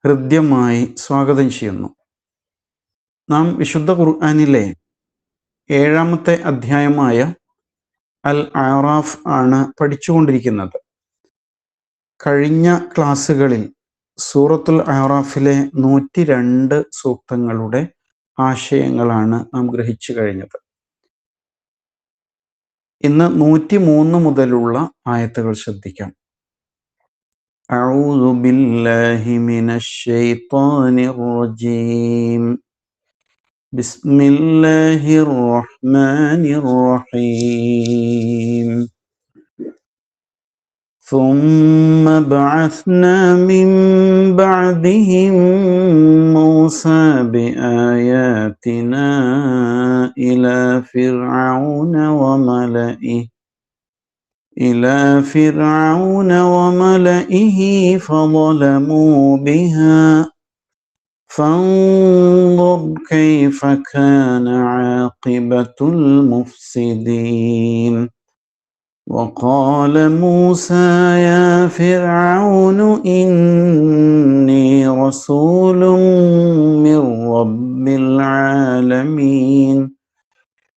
ഹൃദ്യമായി സ്വാഗതം ചെയ്യുന്നു. നാം വിശുദ്ധ ഖുർആനിലെ 7-ാമത്തെ അധ്യായമായ അൽ അറാഫ് ആണ് പഠിച്ചുകൊണ്ടിരിക്കുന്നത്. കഴിഞ്ഞ ക്ലാസ്സുകളിൽ സൂറത്തുൽ അറാഫിലെ 102 സൂക്തങ്ങളുടെ ആശയങ്ങളാണ് നാം ഗ്രഹിച്ചു കഴിഞ്ഞത്. ഇന്ന് 103 മുതലുള്ള ആയത്തുകൾ ശ്രദ്ധിക്കാം. أعوذ بالله من الشيطان الرجيم بسم الله الرحمن الرحيم ثم بعثنا من بعدهم موسى بآياتنا إلى فرعون وملئه فظلموا بها فانظر كيف كان عاقبة المفسدين وقال موسى يا فرعون إني رسول من رب العالمين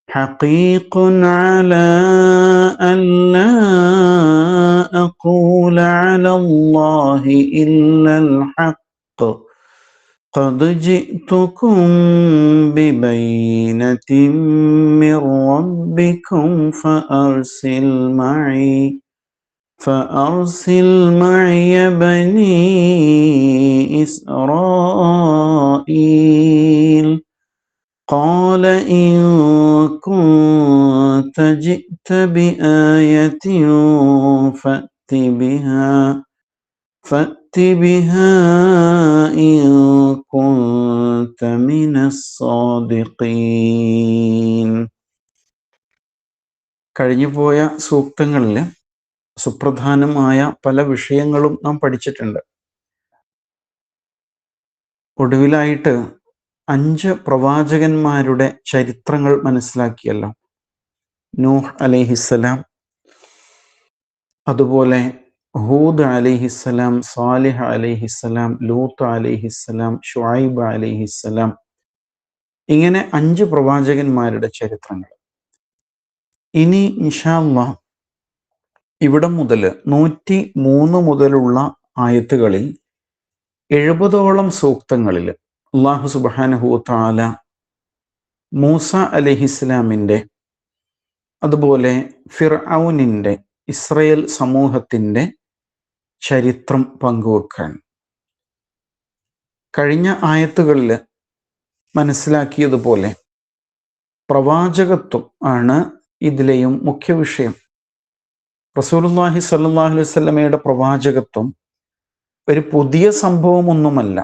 حقيق على ألا أقول على الله إلا الحق قد جئتكم ببينة من ربكم فأرسل معي بني إسرائيل قال إن كنت جئت بآية فأت بها إن كنت من الصادقين. കഴിഞ്ഞുപോയ സൂക്തങ്ങളിൽ സുപ്രധാനമായ പല വിഷയങ്ങളും നാം പഠിച്ചിട്ടുണ്ട്. ഒടുവിലായിട്ട് 5 പ്രവാചകന്മാരുടെ ചരിത്രങ്ങൾ മനസ്സിലാക്കിയല്ലോ. നൂഹ് അലൈഹിസ്സലാം, അതുപോലെ ഹൂദ് അലൈഹിസ്സലാം, സാലിഹ് അലൈഹിസ്സലാം, ലൂത്ത് അലൈഹിസ്സലാം, ഷുഐബ് അലൈഹിസ്സലാം, ഇങ്ങനെ 5 പ്രവാചകന്മാരുടെ ചരിത്രങ്ങൾ. ഇനി ഇൻഷാ അല്ലാഹ് ഇവിടെ മുതൽ 103 മുതലുള്ള ആയത്തുകളിൽ 70ഓളം സൂക്തങ്ങളിൽ അല്ലാഹു സുബ്ഹാനഹു വ തആല മൂസ അലൈഹിസ്സലാമിൻ്റെ, അതുപോലെ ഫിർഔനിൻ്റെ, ഇസ്രായേൽ സമൂഹത്തിൻ്റെ ചരിത്രം പങ്കുവെക്കാൻ. കഴിഞ്ഞ ആയത്തുകളിൽ മനസ്സിലാക്കിയതുപോലെ പ്രവാചകത്വം ആണ് ഇതിലെയും മുഖ്യ വിഷയം. റസൂലുള്ളാഹി സ്വല്ലല്ലാഹു അലൈഹി വസല്ലമയുടെ പ്രവാചകത്വം ഒരു പുതിയ സംഭവമൊന്നുമല്ല.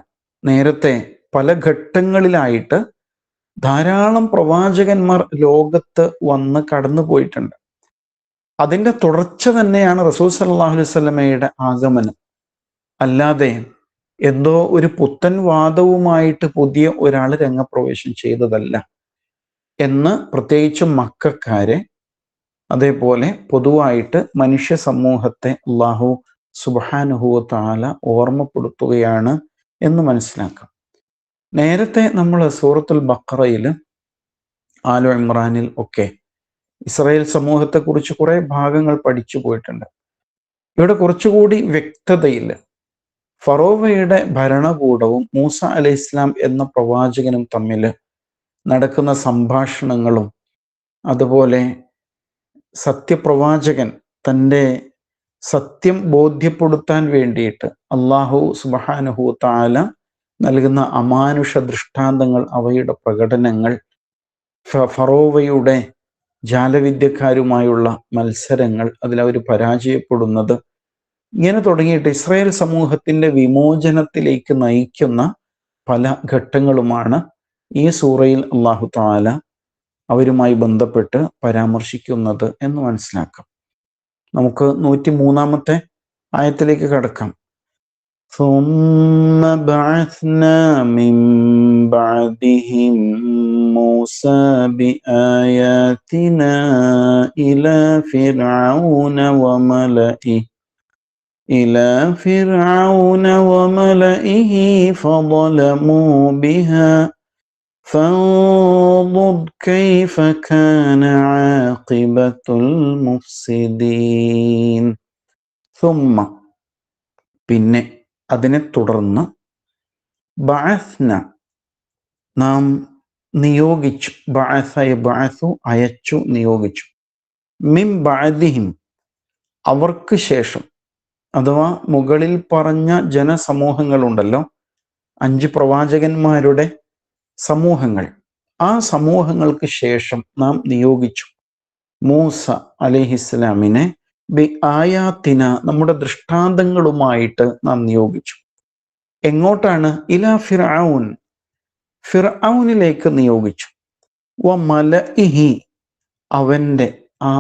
നേരത്തെ പല ഘട്ടങ്ങളിലായിട്ട് ധാരാളം പ്രവാചകന്മാർ ലോകത്ത് വന്ന് കടന്നു പോയിട്ടുണ്ട്. അതിൻ്റെ തുടർച്ച തന്നെയാണ് റസൂൽ സല്ലല്ലാഹു അലൈഹി വസല്ലമയുടെ ആഗമനം. അല്ലാതെ എന്തോ ഒരു പുത്തൻ വാദവുമായിട്ട് പുതിയ ഒരാൾ രംഗപ്രവേശം ചെയ്തതല്ല എന്ന് പ്രത്യേകിച്ചും മക്കക്കാരെ, അതേപോലെ പൊതുവായിട്ട് മനുഷ്യ സമൂഹത്തെ അല്ലാഹു സുബ്ഹാനഹു വ തആല ഓർമ്മപ്പെടുത്തുകയാണ് എന്ന് മനസ്സിലാക്കാം. നേരത്തെ നമ്മൾ സൂറത്തുൽ ബഖറയിൽ, ആലു ഇമ്രാനിൽ ഒക്കെ ഇസ്രായേൽ സമൂഹത്തെക്കുറിച്ച് കുറേ ഭാഗങ്ങൾ പഠിച്ചു പോയിട്ടുണ്ട്. ഇവിടെ കുറച്ചുകൂടി വ്യക്തതയിൽ ഫറോവയുടെ ഭരണകൂടവും മൂസ അലൈഹിസ്സലാം എന്ന പ്രവാചകനും തമ്മിൽ നടക്കുന്ന സംഭാഷണങ്ങളും, അതുപോലെ സത്യപ്രവാചകൻ തൻ്റെ സത്യം ബോധ്യപ്പെടുത്താൻ വേണ്ടിയിട്ട് അല്ലാഹു സുബ്ഹാനഹു വ തആല നൽകുന്ന അമാനുഷ ദൃഷ്ടാന്തങ്ങൾ, അവയുടെ പ്രകടനങ്ങൾ, ഫറോവയുടെ ജാലവിദ്യക്കാരുമായുള്ള മത്സരങ്ങൾ, അതിലവർ പരാജയപ്പെടുന്നത്, ഇങ്ങനെ തുടങ്ങിയിട്ട് ഇസ്രായേൽ സമൂഹത്തിൻ്റെ വിമോചനത്തിലേക്ക് നയിക്കുന്ന പല ഘട്ടങ്ങളുമാണ് ഈ സൂറയിൽ അല്ലാഹു തആല അവരുമായി ബന്ധപ്പെട്ട് പരാമർശിക്കുന്നത് എന്ന് മനസ്സിലാക്കാം. നമുക്ക് 103-ാമത്തെ ആയത്തിലേക്ക് കടക്കാം. ثم بعثنا من بعدهم موسى بآياتنا إلى فرعون وملئه إلى فرعون وملئه فظلموا بها فانظر كيف كان عاقبة المفسدين. ثم പിന്നെ അതിനെ തുടർന്ന് ബഅസ്ന നാം നിയോഗിച്ചു, ബഅസ യബ്അസു അയച്ചു നിയോഗിച്ചു, മിൻ ബഅദിഹിം അവർക്ക് ശേഷം, അഥവാ മുകളിൽ പറഞ്ഞ ജനസമൂഹങ്ങളുണ്ടല്ലോ, 5 പ്രവാചകന്മാരുടെ സമൂഹങ്ങൾ, ആ സമൂഹങ്ങൾക്ക് ശേഷം നാം നിയോഗിച്ചു മൂസ അലൈഹിസ്സലാമിനെ ബി ആയാത്തിന നമ്മുടെ ദൃഷ്ടാന്തങ്ങളുമായിട്ട് നാം നിയോഗിച്ചു. എങ്ങോട്ടാണ്? ഇലാ ഫിർഔൻ ഫിർഔനിലേക്ക് നിയോഗിച്ചു. വ മലഇഹി അവൻ്റെ ആ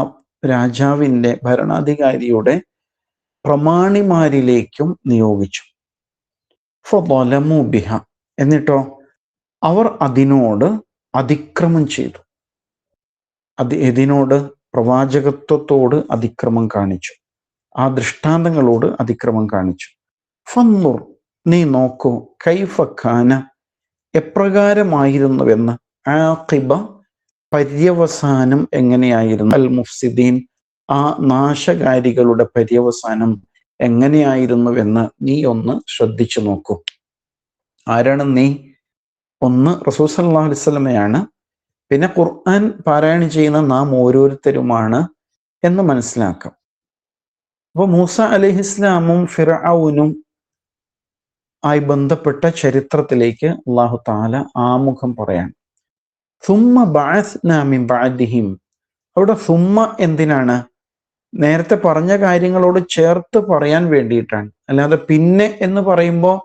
രാജാവിൻ്റെ ഭരണാധികാരിയുടെ പ്രമാണിമാരിലേക്കും നിയോഗിച്ചു. ഫളമു ബിഹ എന്നിട്ടോ അവർ അതിനോട് അതിക്രമം ചെയ്തു. ഇതിനോട് പ്രവാചകത്വത്തോട് അതിക്രമം കാണിച്ചു, ആ ദൃഷ്ടാന്തങ്ങളോട് അതിക്രമം കാണിച്ചു. ഫന്നുർ നീ നോക്കൂ, കൈഫ ഖാന എപ്രകാരമായിരുന്നുവെന്ന്, ആഖിബ പര്യവസാനം എങ്ങനെയായിരുന്നു, അൽ മുഫ്സിദീൻ ആ നാശകാരികളുടെ പര്യവസാനം എങ്ങനെയായിരുന്നുവെന്ന് നീ ഒന്ന് ശ്രദ്ധിച്ചു നോക്കൂ. ആരാണ് നീ? ഒന്ന് റസൂൽ സല്ലല്ലാഹു അലൈഹി വസല്ലമയാണ്, പിന്നെ ഖുർആൻ പാരായണം ചെയ്യുന്ന നാം ഓരോരുത്തരുമാണ് എന്ന് മനസ്സിലാക്കാം. അപ്പോൾ മൂസ അലൈഹിസ്സലാമും ഫിർഔനും ആയി ബന്ധപ്പെട്ട ചരിത്രത്തിലേക്ക് അല്ലാഹു തആല ആമുഖം പറയാൻ. സുമ്മ ബഅസ്നാ മിൻ ബഅദിഹിം, അവിടെ സുമ്മ എന്തിനാണ്? നേരത്തെ പറഞ്ഞ കാര്യങ്ങളോട് ചേർത്ത് പറയാൻ വേണ്ടിയിട്ടാണ്. അല്ലാതെ പിന്നെ എന്ന് പറയുമ്പോൾ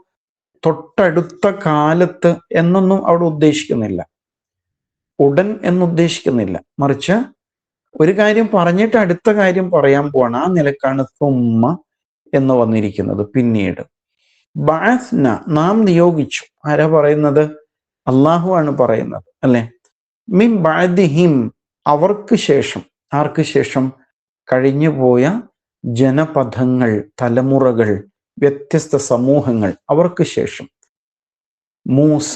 തൊട്ടടുത്ത കാലത്ത് എന്നൊന്നും അവിടെ ഉദ്ദേശിക്കുന്നില്ല, ഉടൻ എന്നുദ്ദേശിക്കുന്നില്ല. മറിച്ച് ഒരു കാര്യം പറഞ്ഞിട്ട് അടുത്ത കാര്യം പറയാൻ പോവാണ്. ആ നിലക്കാണ് സുമ്മ എന്ന് വന്നിരിക്കുന്നത്. പിന്നീട് ബഅസ്ന നാം നിയോഗിച്ചു. ആരാ പറയുന്നത്? അള്ളാഹു ആണ് പറയുന്നത്, അല്ലെ? മിൻ ബഅദിഹിം അവർക്ക് ശേഷം. ആർക്ക് ശേഷം? കഴിഞ്ഞുപോയ ജനപദങ്ങൾ, തലമുറകൾ, വ്യത്യസ്ത സമൂഹങ്ങൾ, അവർക്ക് ശേഷം മൂസ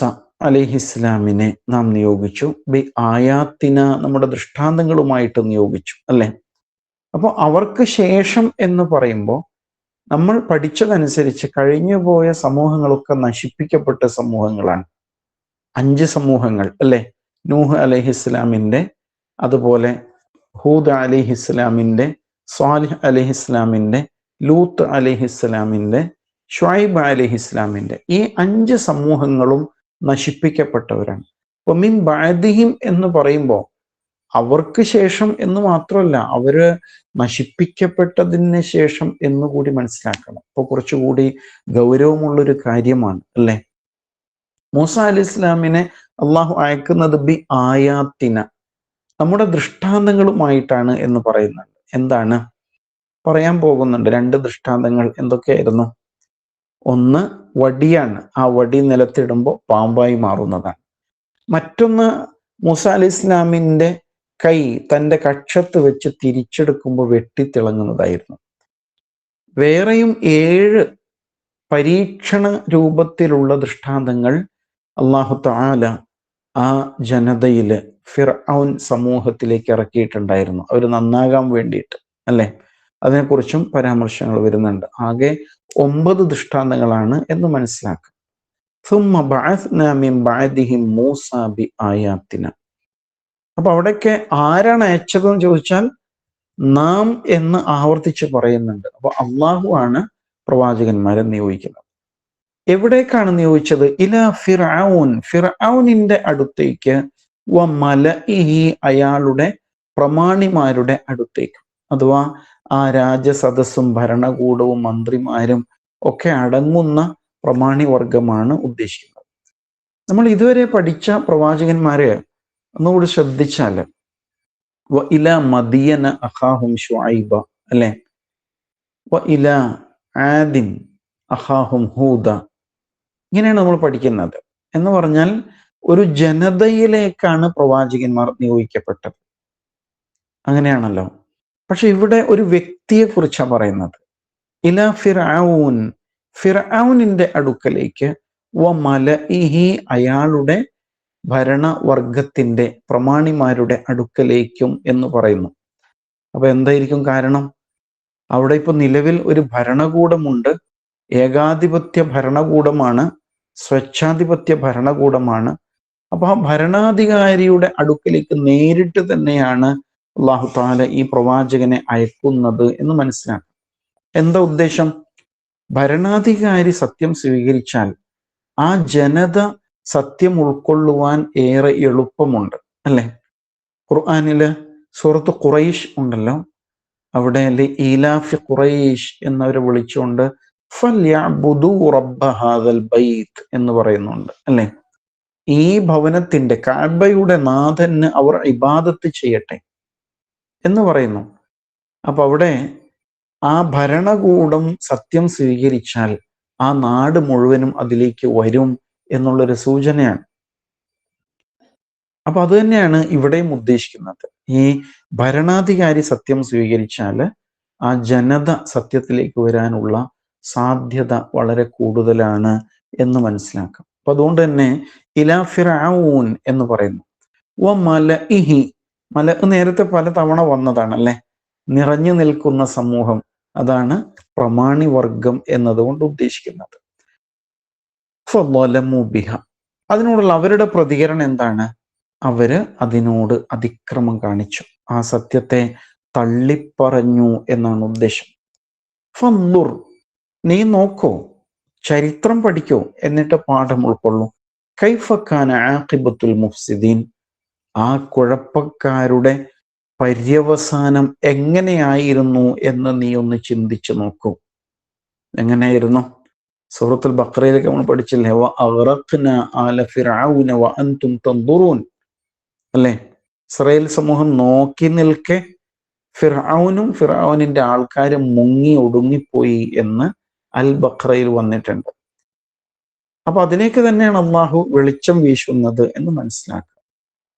അലൈഹിസ്സലാമിനെ നാം നിയോഗിച്ചു. ബി ആയാത്തിന നമ്മുടെ ദൃഷ്ടാന്തങ്ങളുമായിട്ട് നിയോഗിച്ചു, അല്ലെ? അപ്പോൾ അവർക്ക് ശേഷം എന്ന് പറയുമ്പോൾ നമ്മൾ പഠിച്ചതനുസരിച്ച് കഴിഞ്ഞുപോയ സമൂഹങ്ങളൊക്കെ നശിപ്പിക്കപ്പെട്ട സമൂഹങ്ങളാണ്. 5 സമൂഹങ്ങൾ, അല്ലെ? നൂഹ് അലൈഹിസ്സലാമിൻ്റെ, അതുപോലെ ഹൂദ് അലൈഹിസ്സലാമിൻ്റെ, സ്വാലിഹ് അലൈഹിസ്സലാമിൻ്റെ, ലൂത്ത് അലൈഹിസ്സലാമിൻ്റെ, ഷുഐബ് അലൈഹിസ്സലാമിൻ്റെ, ഈ 5 സമൂഹങ്ങളും നശിപ്പിക്കപ്പെട്ടവരാണ്. അപ്പോൾ മിൻ ബഅദിഹിം എന്ന് പറയുമ്പോൾ അവർക്ക് ശേഷം എന്ന് മാത്രമല്ല, അവര് നശിപ്പിക്കപ്പെട്ടതിന് ശേഷം എന്നുകൂടി മനസ്സിലാക്കണം. അപ്പോൾ കുറച്ചുകൂടി ഗൗരവമുള്ളൊരു കാര്യമാണ്, അല്ലെ? മൂസ അലൈഹി ഇസ്ലാമിനെ അള്ളാഹു അയക്കുന്നത് ബി ആയാത്തിന നമ്മുടെ ദൃഷ്ടാന്തങ്ങളുമായിട്ടാണ് എന്ന് പറയുന്നുണ്ട്. എന്താണ് പറയാൻ പോകുന്നുണ്ട്? 2 ദൃഷ്ടാന്തങ്ങൾ എന്തൊക്കെയായിരുന്നു? ഒന്ന് വടിയാണ്, ആ വടി നിലത്തിടുമ്പോൾ പാമ്പായി മാറുന്നതാണ്. മറ്റൊന്ന് മൂസ അലൈഹി ഇസ്ലാമിൻ്റെ കൈ തൻ്റെ കക്ഷത്ത് വെച്ച് തിരിച്ചെടുക്കുമ്പോൾ വെട്ടിത്തിളങ്ങുന്നതായിരുന്നു. വേറെയും 7 പരീക്ഷണ രൂപത്തിലുള്ള ദൃഷ്ടാന്തങ്ങൾ അല്ലാഹു തആല ആ ജനതയിൽ ഫിർഔൻ സമൂഹത്തിലേക്ക് ഇറക്കിയിട്ടുണ്ടായിരുന്നു, അവർ നന്നാകാൻ വേണ്ടിയിട്ട്, അല്ലെ? അതിനെക്കുറിച്ചും പരാമർശങ്ങൾ വരുന്നുണ്ട്. ആകെ 9 ദൃഷ്ടാന്തങ്ങളാണ് എന്ന് മനസ്സിലാക്കുക. സുമ്മ ബഅസ്നാ മിൻ ബഅദിഹിം മൂസ ബി ആയാത്തിന. അപ്പൊ അവിടേക്ക് ആരാണ് അയച്ചതെന്ന് ചോദിച്ചാൽ നാം എന്ന് ആവർത്തിച്ച് പറയുന്നുണ്ട്. അപ്പൊ അള്ളാഹു ആണ് പ്രവാചകന്മാരെ നിയോഗിക്കുന്നത്. എവിടേക്കാണ് നിയോഗിച്ചത്? ഇലാ ഫിർഔൻ ഫിർഔനിന്റെ അടുത്തേക്ക്, വ മലഇഹി അയാളുടെ പ്രമാണിമാരുടെ അടുത്തേക്ക്, അഥവാ ആ രാജസദസ്സും ഭരണകൂടവും മന്ത്രിമാരും ഒക്കെ അടങ്ങുന്ന പ്രമാണി വർഗമാണ് ഉദ്ദേശിക്കുന്നത്. നമ്മൾ ഇതുവരെ പഠിച്ച പ്രവാചകന്മാരെ ഒന്നുകൂടി ശ്രദ്ധിച്ചാൽ, വ ഇല മദിയന അഖാഹും ശുഐബ, അല്ലെ? വ ഇല ആദിൻ അഖാഹും ഹൂദ, ഇങ്ങനെയാണ് നമ്മൾ പഠിക്കുന്നത്. എന്ന് പറഞ്ഞാൽ ഒരു ജനതയിലേക്കാണ് പ്രവാചകന്മാർ നിയോഗിക്കപ്പെട്ടത്, അങ്ങനെയാണല്ലോ. പക്ഷെ ഇവിടെ ഒരു വ്യക്തിയെ കുറിച്ചാണ് പറയുന്നത്. ഇലാ ഫിർഔൻ, ഫിർഔനിന്റെ അടുക്കലേക്ക്, വ മലഇഹി, അയാളുടെ ഭരണവർഗത്തിന്റെ പ്രമാണിമാരുടെ അടുക്കലേക്കും എന്ന് പറയുന്നു. അപ്പൊ എന്തായിരിക്കും കാരണം? അവിടെ ഇപ്പൊ നിലവിൽ ഒരു ഭരണകൂടമുണ്ട്. ഏകാധിപത്യ ഭരണകൂടമാണ്, സ്വച്ഛാധിപത്യ ഭരണകൂടമാണ്. അപ്പൊ ആ ഭരണാധികാരിയുടെ അടുക്കലേക്ക് നേരിട്ട് തന്നെയാണ് അല്ലാഹു തആല ഈ പ്രവാചകനെ അയക്കുന്നത് എന്ന് മനസ്സിലാക്കാം. എന്താ ഉദ്ദേശം? ഭരണാധികാരി സത്യം സ്വീകരിച്ചാൽ ആ ജനത സത്യം ഉൾക്കൊള്ളുവാൻ ഏറെ എളുപ്പമുണ്ട്, അല്ലെ? ഖുർആനില് സൂറത്ത് ഖുറൈശ് ഉണ്ടല്ലോ, അവിടെ ഈലാഫി ഖുറൈശ് എന്നവരെ വിളിച്ചുകൊണ്ട് ഫൽയഅ്ബുദൂ റബ്ബ ഹാദൽ ബൈത്ത് എന്ന് പറയുന്നുണ്ട്, അല്ലെ? ഈ ഭവനത്തിന്റെ, കഅബയുടെ നാഥന് അവർ ഇബാദത്ത് ചെയ്യട്ടെ എന്ന് പറയുന്നു. അപ്പൊ അവിടെ ആ ഭരണകൂടം സത്യം സ്വീകരിച്ചാൽ ആ നാട് മുഴുവനും അതിലേക്ക് വരും എന്നുള്ളൊരു സൂചനയാണ്. അപ്പൊ അത് തന്നെയാണ് ഇവിടെയും ഉദ്ദേശിക്കുന്നത്. ഈ ഭരണാധികാരി സത്യം സ്വീകരിച്ചാൽ ആ ജനത സത്യത്തിലേക്ക് വരാനുള്ള സാധ്യത വളരെ കൂടുതലാണ് എന്ന് മനസ്സിലാക്കാം. അപ്പൊ അതുകൊണ്ട് തന്നെ ഇലാ ഫിർഔൻ എന്ന് പറയുന്നു. വ മലഇഹി, മലഅ് നേരത്തെ പല തവണ വന്നതാണ്, അല്ലെ? നിറഞ്ഞു നിൽക്കുന്ന സമൂഹം, അതാണ് പ്രമാണി വർഗം എന്നതുകൊണ്ട് ഉദ്ദേശിക്കുന്നത്. ഫളലമു ബിഹ, അതിനോടുള്ള അവരുടെ പ്രതികരണം എന്താണ്? അവര് അതിനോട് അതിക്രമം കാണിച്ചു, ആ സത്യത്തെ തള്ളിപ്പറഞ്ഞു എന്നാണ് ഉദ്ദേശം. ഫൻദുർ, നീ നോക്കൂ, ചരിത്രം പഠിക്കൂ, എന്നിട്ട് പാഠം ഉൾക്കൊള്ളൂ. കൈഫ കാന ആഖിബത്തുൽ മുഫ്സിദീൻ, ആ കുഴപ്പക്കാരുടെ പര്യവസാനം എങ്ങനെയായിരുന്നു എന്ന് നീ ഒന്ന് ചിന്തിച്ചു നോക്കൂ. എങ്ങനെയായിരുന്നു? സൂറത്തുൽ ബഖറയിലൊക്കെ നമ്മൾ പഠിച്ചില്ലേ, വ അഗ്റഖ്ന ആല ഫിർഔന വ അൻതും തൻദുറൂൻ, അല്ലെ? ഇസ്രായേൽ സമൂഹം നോക്കി നിൽക്കെ ഫിർഔനും ഫിർഔനിന്റെ ആൾക്കാരും മുങ്ങി ഒടുങ്ങിപ്പോയി എന്ന് അൽ ബഖറയിൽ വന്നിട്ടുണ്ട്. അപ്പൊ അതിലേക്ക് തന്നെയാണ് അള്ളാഹു വെളിച്ചം വീശുന്നത് എന്ന് മനസ്സിലാക്കുക.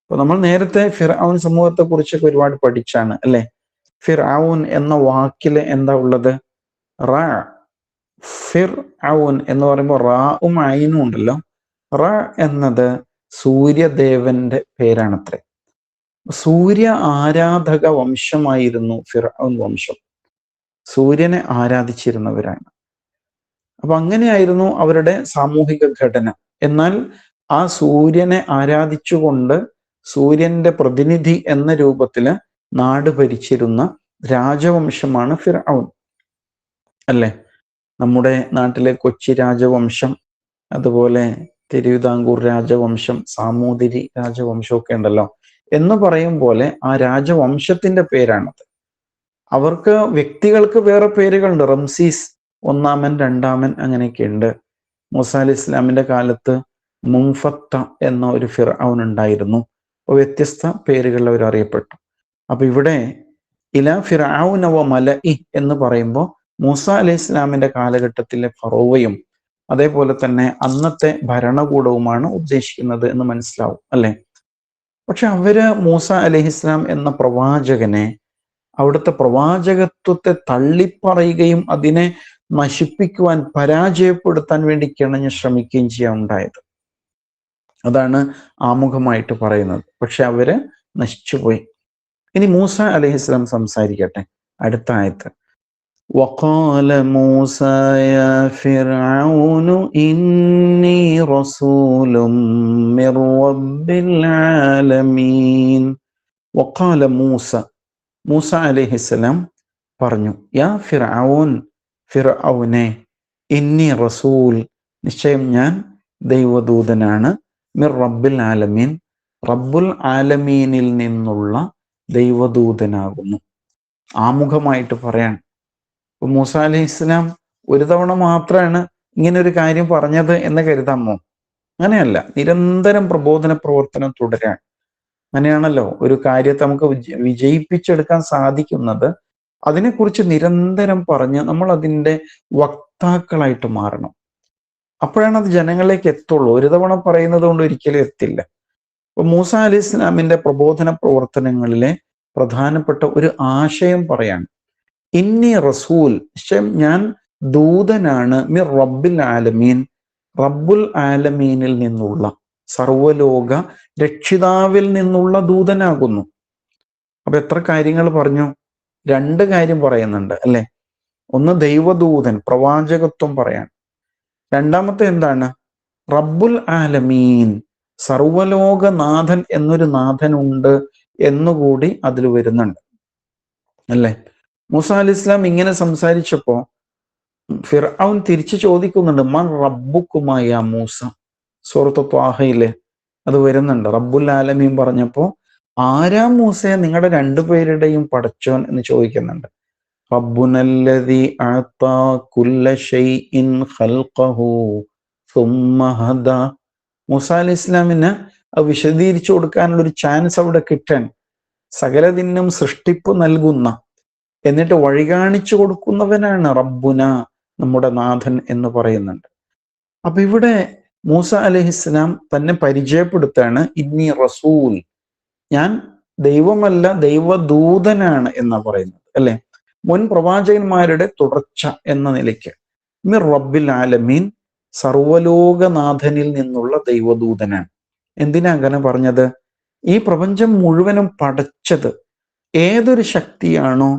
അപ്പൊ നമ്മൾ നേരത്തെ ഫിർഔൻ സമൂഹത്തെ കുറിച്ചൊക്കെ ഒരുപാട് പഠിച്ചാണ്, അല്ലെ? ഫിർഔൻ എന്ന വാക്കില് എന്താ ഉള്ളത്? റ, ഫിർ ഔൻ എന്ന് പറയുമ്പോൾ റാവും ഐനും ഉണ്ടല്ലോ. റ എന്നത് സൂര്യദേവന്റെ പേരാണത്രേ. സൂര്യ ആരാധക വംശമായിരുന്നു ഫിർഔൻ വംശം, സൂര്യനെ ആരാധിച്ചിരുന്നവരാണ്. അപ്പൊ അങ്ങനെയായിരുന്നു അവരുടെ സാമൂഹിക ഘടന. എന്നാൽ ആ സൂര്യനെ ആരാധിച്ചുകൊണ്ട് സൂര്യന്റെ പ്രതിനിധി എന്ന രൂപത്തില് നാട് ഭരിച്ചിരുന്ന രാജവംശമാണ് ഫിർഔൻ, അല്ലെ? നമ്മുടെ നാട്ടിലെ കൊച്ചി രാജവംശം, അതുപോലെ തിരുവിതാംകൂർ രാജവംശം, സാമൂതിരി രാജവംശം ഒക്കെ ഉണ്ടല്ലോ. എന്ന് പറയും പോലെ ആ രാജവംശത്തിന്റെ പേരാണത്. അവർക്ക് വ്യക്തികൾക്ക് വേറെ പേരുകളുണ്ട്, റംസീസ് ഒന്നാമൻ, രണ്ടാമൻ, അങ്ങനെയൊക്കെ ഉണ്ട്. മൂസ അലി ഇസ്ലാമിന്റെ കാലത്ത് മുംഫത്ത എന്ന ഒരു ഫിർഔൻ ഉണ്ടായിരുന്നു. വ്യത്യസ്ത പേരുകളിൽ അവർ അറിയപ്പെട്ടു. അപ്പൊ ഇവിടെ ഇലാ ഫിർഔന വ മലഇ എന്ന് പറയുമ്പോൾ മൂസ അലൈഹി ഇസ്ലാമിന്റെ കാലഘട്ടത്തിലെ ഫറോവയും അതേപോലെ തന്നെ അന്നത്തെ ഭരണകൂടവുമാണ് ഉദ്ദേശിക്കുന്നത് എന്ന് മനസ്സിലാവും, അല്ലെ? പക്ഷെ അവര് മൂസ അലൈഹിസ്ലാം എന്ന പ്രവാചകനെ, അവിടുത്തെ പ്രവാചകത്വത്തെ തള്ളിപ്പറയുകയും അതിനെ നശിപ്പിക്കുവാൻ, പരാജയപ്പെടുത്താൻ വേണ്ടി കിണഞ്ഞ് ശ്രമിക്കുകയും ചെയ്യാൻ ഉണ്ടായത്. അതാണ് ആമുഖമായിട്ട് പറയുന്നത്. പക്ഷെ അവര് നശിച്ചുപോയി. ഇനി മൂസ അലൈഹിസ്ലാം സംസാരിക്കട്ടെ. അടുത്ത ആയത്ത്, വഖാല മൂസ യാ ഫിർഔന ഇന്നി റസൂലും മിർ റബ്ബിൽ ആലമീൻ. വഖാല മൂസ, മൂസ അലൈഹിസ്സലാം പറഞ്ഞു, യാ ഫിർഔൻ, ഫിർഔനെ, ഇന്നി റസൂൽ, നിശ്ചയം ഞാൻ ദൈവദൂതനാണ്, മിർ റബ്ബിൽ ആലമീൻ, റബ്ബുൽ ആലമീനിൽ നിന്നുള്ള ദൈവദൂതനാകുന്നു. ആമുഖമായിട്ട് പറയാൻ. മൂസ അലൈഹി ഇസ്ലാം ഒരു തവണ മാത്രമാണ് ഇങ്ങനെ ഒരു കാര്യം പറഞ്ഞത് എന്ന് കരുതാമോ? അങ്ങനെയല്ല, നിരന്തരം പ്രബോധന പ്രവർത്തനം തുടരാൻ. അങ്ങനെയാണല്ലോ ഒരു കാര്യത്തെ നമുക്ക് വിജയിപ്പിച്ചെടുക്കാൻ സാധിക്കുന്നത്. അതിനെക്കുറിച്ച് നിരന്തരം പറഞ്ഞ് നമ്മൾ അതിൻ്റെ വക്താക്കളായിട്ട് മാറണം. അപ്പോഴാണ് അത് ജനങ്ങളിലേക്ക് എത്തുള്ളൂ. ഒരു തവണ പറയുന്നത് കൊണ്ട് ഒരിക്കലും എത്തില്ല. അപ്പൊ മൂസ അലൈഹി ഇസ്ലാമിന്റെ പ്രബോധന പ്രവർത്തനങ്ങളിലെ പ്രധാനപ്പെട്ട ഒരു ആശയം പറയാണ്. ഇന്നി റസൂൽ, ഞാൻ ദൂതനാണ്, മിർ റബ്ബിൽ ആലമീൻ, റബ്ബുൽ ആലമീനിൽ നിന്നുള്ള, സർവലോക രക്ഷിതാവിൽ നിന്നുള്ള ദൂതനാകുന്നു. അപ്പൊ എത്ര കാര്യങ്ങൾ പറഞ്ഞു? 2 കാര്യം പറയുന്നുണ്ട് അല്ലെ? ഒന്ന് ദൈവദൂതൻ, പ്രവാചകത്വം പറയാൻ. രണ്ടാമത്തെ എന്താണ്? റബ്ബുൽ ആലമീൻ, സർവലോകനാഥൻ എന്നൊരു നാഥനുണ്ട് എന്നുകൂടി അതിൽ വരുന്നുണ്ട് അല്ലെ? മൂസ അലൈഹി ഇസ്ലാം ഇങ്ങനെ സംസാരിച്ചപ്പോ ഫിർഔൻ തിരിച്ചു ചോദിക്കുന്നുണ്ട്, മൻ റബ്ബുക്കുമായ മൂസ. സൂറത്ത് ത്വാഹയില് അത് വരുന്നുണ്ട്. റബ്ബുൽ ആലമീൻ പറഞ്ഞപ്പോ ആരാ മൂസയെ നിങ്ങളുടെ 2 പേരുടെയും പടച്ചോൻ എന്ന് ചോദിക്കുന്നുണ്ട്. റബ്ബുനല്ലദീ അഅതാ കുല്ല ശൈഇൻ ഖൽഖഹു സുമ്മ ഹദാ. മൂസ അലൈഹി ഇസ്ലാമിന് അത് വിശദീകരിച്ചു കൊടുക്കാനുള്ള ഒരു ചാൻസ് അവിടെ കിട്ടാൻ, സകലതിനും സൃഷ്ടിപ്പ് നൽകുന്ന, എന്നിട്ട് വഴി കാണിച്ചു കൊടുക്കുന്നവനാണ് റബ്ബുന, നമ്മുടെ നാഥൻ എന്ന് പറയുന്നുണ്ട്. അപ്പൊ ഇവിടെ മൂസ അലൈഹിസ്സലാം തന്നെ പരിചയപ്പെടുത്താണ്, ഇന്നി റസൂൽ, ഞാൻ ദൈവമല്ല ദൈവദൂതനാണ് എന്നാ പറയുന്നത് അല്ലെ? മുൻ പ്രവാചകന്മാരുടെ തുടർച്ച എന്ന നിലയ്ക്ക് മിർ റബ്ബിൽ ആലമീൻ, സർവലോകനാഥനിൽ നിന്നുള്ള ദൈവദൂതനാണ്. എന്തിനാ അങ്ങനെ പറഞ്ഞത്? ഈ പ്രപഞ്ചം മുഴുവനും പടച്ചത് ഏതൊരു ശക്തിയാണോ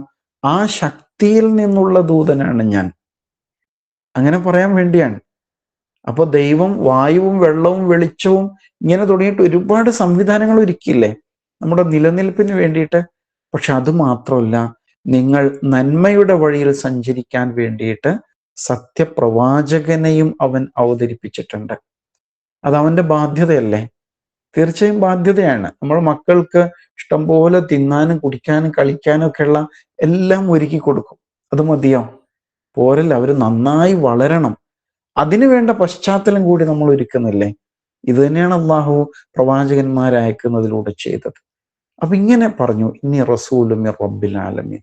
ആ ശക്തിയിൽ നിന്നുള്ള ദൂതനാണ് ഞാൻ, അങ്ങനെ പറയാൻ വേണ്ടിയാണ്. അപ്പൊ ദൈവം വായുവും വെള്ളവും വെളിച്ചവും ഇങ്ങനെ തുടങ്ങിയിട്ട് ഒരുപാട് സംവിധാനങ്ങൾ ഒരുക്കിയില്ലേ നമ്മുടെ നിലനിൽപ്പിന് വേണ്ടിയിട്ട്. പക്ഷെ അത് മാത്രമല്ല, നിങ്ങൾ നന്മയുടെ വഴിയിൽ സഞ്ചരിക്കാൻ വേണ്ടിയിട്ട് സത്യപ്രവാചകനെയും അവൻ അവതരിപ്പിച്ചിട്ടുണ്ട്. അത് അവന്റെ ബാധ്യതയല്ലേ? തീർച്ചയായും ബാധ്യതയാണ്. നമ്മൾ മക്കൾക്ക് ഇഷ്ടംപോലെ തിന്നാനും കുടിക്കാനും കളിക്കാനും ഒക്കെയുള്ള എല്ലാം ഒരുക്കി കൊടുക്കും. അത് മതിയോ? പോരല്ല, അവർ നന്നായി വളരണം. അതിനു വേണ്ട പശ്ചാത്തലം കൂടി നമ്മൾ ഒരുക്കുന്നില്ലേ? ഇത് തന്നെയാണ് അള്ളാഹു പ്രവാചകന്മാരയക്കുന്നതിലൂടെ ചെയ്തത്. അപ്പൊ ഇങ്ങനെ പറഞ്ഞു, ഇന്നി റസൂലു മിർ റബ്ബിൽ ആലമീൻ.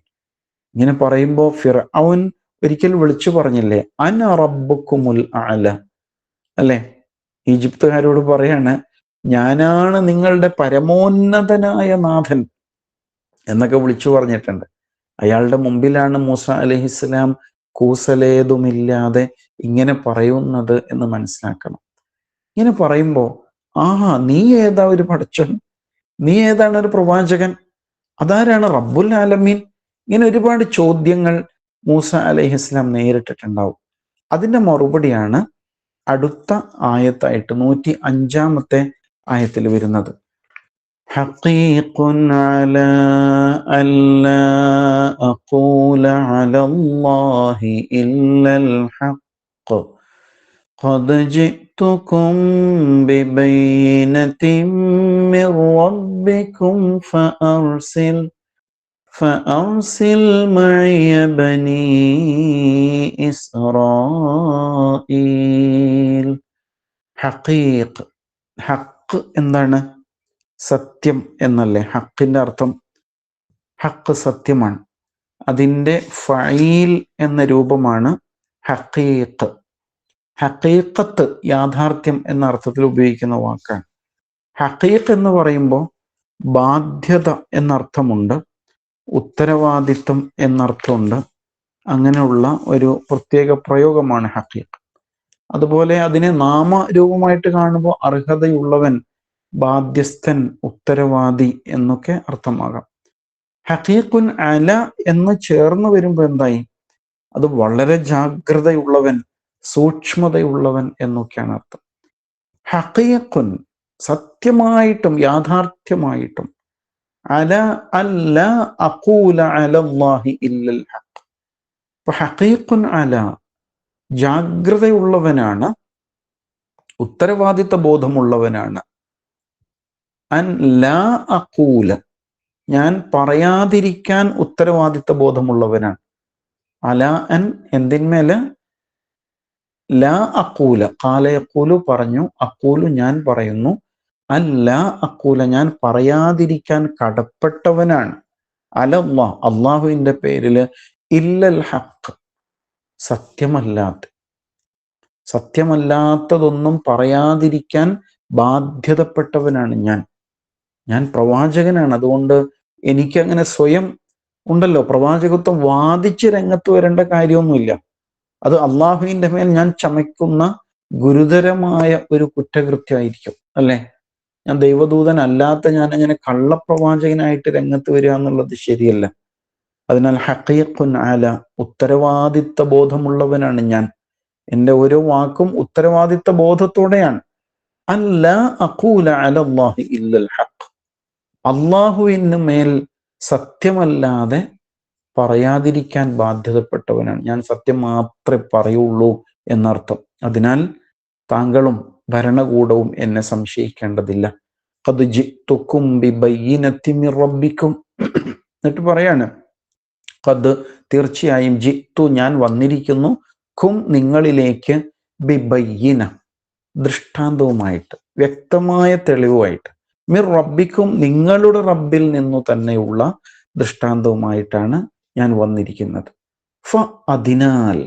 ഇങ്ങനെ പറയുമ്പോ ഫിർഔൻ ഒരിക്കൽ വിളിച്ചു പറഞ്ഞില്ലേ, അന റബ്ബുക്കുമുൽ അഅല അല്ലെ? ഈജിപ്തുകാരോട് പറയാണ്, ഞാനാണ് നിങ്ങളുടെ പരമോന്നതനായ നാഥൻ എന്നൊക്കെ വിളിച്ചു പറഞ്ഞിട്ടുണ്ട്. അയാളുടെ മുമ്പിലാണ് മൂസ അലൈഹിസ്സലാം കൂസലേതുമില്ലാതെ ഇങ്ങനെ പറയുന്നത് എന്ന് മനസ്സിലാക്കണം. ഇങ്ങനെ പറയുമ്പോ, ആഹാ, നീ ഏതാ ഒരു പടച്ചോൻ? നീ ഏതാണ് ഒരു പ്രവാചകൻ? അതാരാണ് റബ്ബുൽ ആലമീൻ? ഇങ്ങനെ ഒരുപാട് ചോദ്യങ്ങൾ മൂസ അലൈഹിസ്സലാം നേരിട്ടിട്ടുണ്ടാവും. അതിന്റെ മറുപടിയാണ് അടുത്ത ആയത്തായിട്ട് 105-ാമത്തെ ആയത്തിൽ വരുന്നത്. ഹഖീഖുൻ അലാ അല്ലാ അഖൂല അലല്ലാഹി ഇല്ലൽ ഹഖ് ഖദ് ജിഅ്തുകും ബിബൈനത്തിൻ മിർ റബ്ബികും ഫഅർസിൽ മഅയ ബനീ ഇസ്രായീൽ. ഹഖീഖ്, ഹഖ് എന്താണ്? സത്യം എന്നല്ലേ ഹക്കിന്റെ അർത്ഥം? ഹക്ക് സത്യമാണ്. അതിൻ്റെ ഫഈൽ എന്ന രൂപമാണ് ഹഖീഖ്. ഹഖീഖത്ത്, യാഥാർത്ഥ്യം എന്ന അർത്ഥത്തിൽ ഉപയോഗിക്കുന്ന വാക്കാണ്. ഹഖീഖ് എന്ന് പറയുമ്പോൾ ബാധ്യത എന്നർത്ഥമുണ്ട്, ഉത്തരവാദിത്വം എന്നർത്ഥമുണ്ട്. അങ്ങനെയുള്ള ഒരു പ്രത്യേക പ്രയോഗമാണ് ഹഖീഖ്. അതുപോലെ അതിനെ നാമരൂപമായിട്ട് കാണുമ്പോൾ അർഹതയുള്ളവൻ, ബാധ്യസ്ഥൻ, ഉത്തരവാദി എന്നൊക്കെ അർത്ഥമാകാം. ഹഖീഖുൻ അല എന്ന് ചേർന്ന് വരുമ്പോൾ എന്തായി? അത് വളരെ ജാഗ്രതയുള്ളവൻ, സൂക്ഷ്മതയുള്ളവൻ എന്നൊക്കെയാണ് അർത്ഥം. ഹഖീഖുൻ, സത്യമായിട്ടും യാഥാർത്ഥ്യമായിട്ടും, അല അല്ല അഖൂല അലല്ലാഹി ഇല്ലൽ ഹഖ്. അപ്പൊ ഹഖീഖുൻ അല, ജാഗ്രതയുള്ളവനാണ്, ഉത്തരവാദിത്ത ബോധമുള്ളവനാണ്. അൻ ലാ അഖൂല, ഞാൻ പറയാതിരിക്കാൻ ഉത്തരവാദിത്ത ബോധമുള്ളവനാണ്. അല അൻ, എന്തിന്മേല്? ലാ അഖൂല, ഖാല യഖൂലു പറഞ്ഞു, അഖൂലു ഞാൻ പറയുന്നു, അൻ ലാ അഖൂല ഞാൻ പറയാതിരിക്കാൻ കടപ്പെട്ടവനാണ്. അലല്ലാഹ്, അള്ളാഹുവിന്റെ പേരില്, ഇല്ലൽ ഹഖ് സത്യമല്ലാത്തതൊന്നും പറയാതിരിക്കാൻ ബാധ്യതപ്പെട്ടവനാണ് ഞാൻ പ്രവാചകനാണ്. അതുകൊണ്ട് എനിക്കങ്ങനെ സ്വയം ഉണ്ടല്ലോ, പ്രവാചകത്വം വാദിച്ച് രംഗത്ത് വരേണ്ട കാര്യമൊന്നുമില്ല. അത് അള്ളാഹുവിന്റെ മേൽ ഞാൻ ചമയ്ക്കുന്ന ഗുരുതരമായ ഒരു കുറ്റകൃത്യമായിരിക്കും, അല്ലെ? ഞാൻ ദൈവദൂതനല്ലാത്ത ഞാൻ അങ്ങനെ കള്ളപ്രവാചകനായിട്ട് രംഗത്ത് വരിക എന്നുള്ളത് ശരിയല്ല. അതിനാൽ ഹഖീഖുൻ അല, ഉത്തരവാദിത്ത ബോധമുള്ളവനാണ് ഞാൻ. എൻ്റെ ഓരോ വാക്കും ഉത്തരവാദിത്ത ബോധത്തോടെയാണ്. അല്ല അഖൂല അലല്ലാഹി ഇല്ലൽ ഹഖ്, അള്ളാഹുവിന് മേൽ സത്യമല്ലാതെ പറയാതിരിക്കാൻ ബാധ്യതപ്പെട്ടവനാണ് ഞാൻ. സത്യം മാത്രമേ പറയുള്ളൂ എന്നർത്ഥം. അതിനാൽ താങ്കളും ഭരണകൂടവും എന്നെ സംശയിക്കേണ്ടതില്ല. ഖദ് ജിഅ്തുകും ബിബയ്യിനത്തിൻ മിർ റബ്ബിക്കും. എന്നിട്ട് പറയാണ്, ഖദ് തീർച്ചയായും, ജിഅ്തു ഞാൻ വന്നിരിക്കുന്നു, ഖും നിങ്ങളിലേക്ക്, ബിബയ്യിന ദൃഷ്ടാന്തവുമായിട്ട്, വ്യക്തമായ തെളിവുമായിട്ട്, മിർ റബ്ബിക്കും നിങ്ങളുടെ റബ്ബിൽ നിന്നു തന്നെയുള്ള ദൃഷ്ടാന്തവുമായിട്ടാണ് ഞാൻ വന്നിരിക്കുന്നത്. ഫ അതിനാൽ,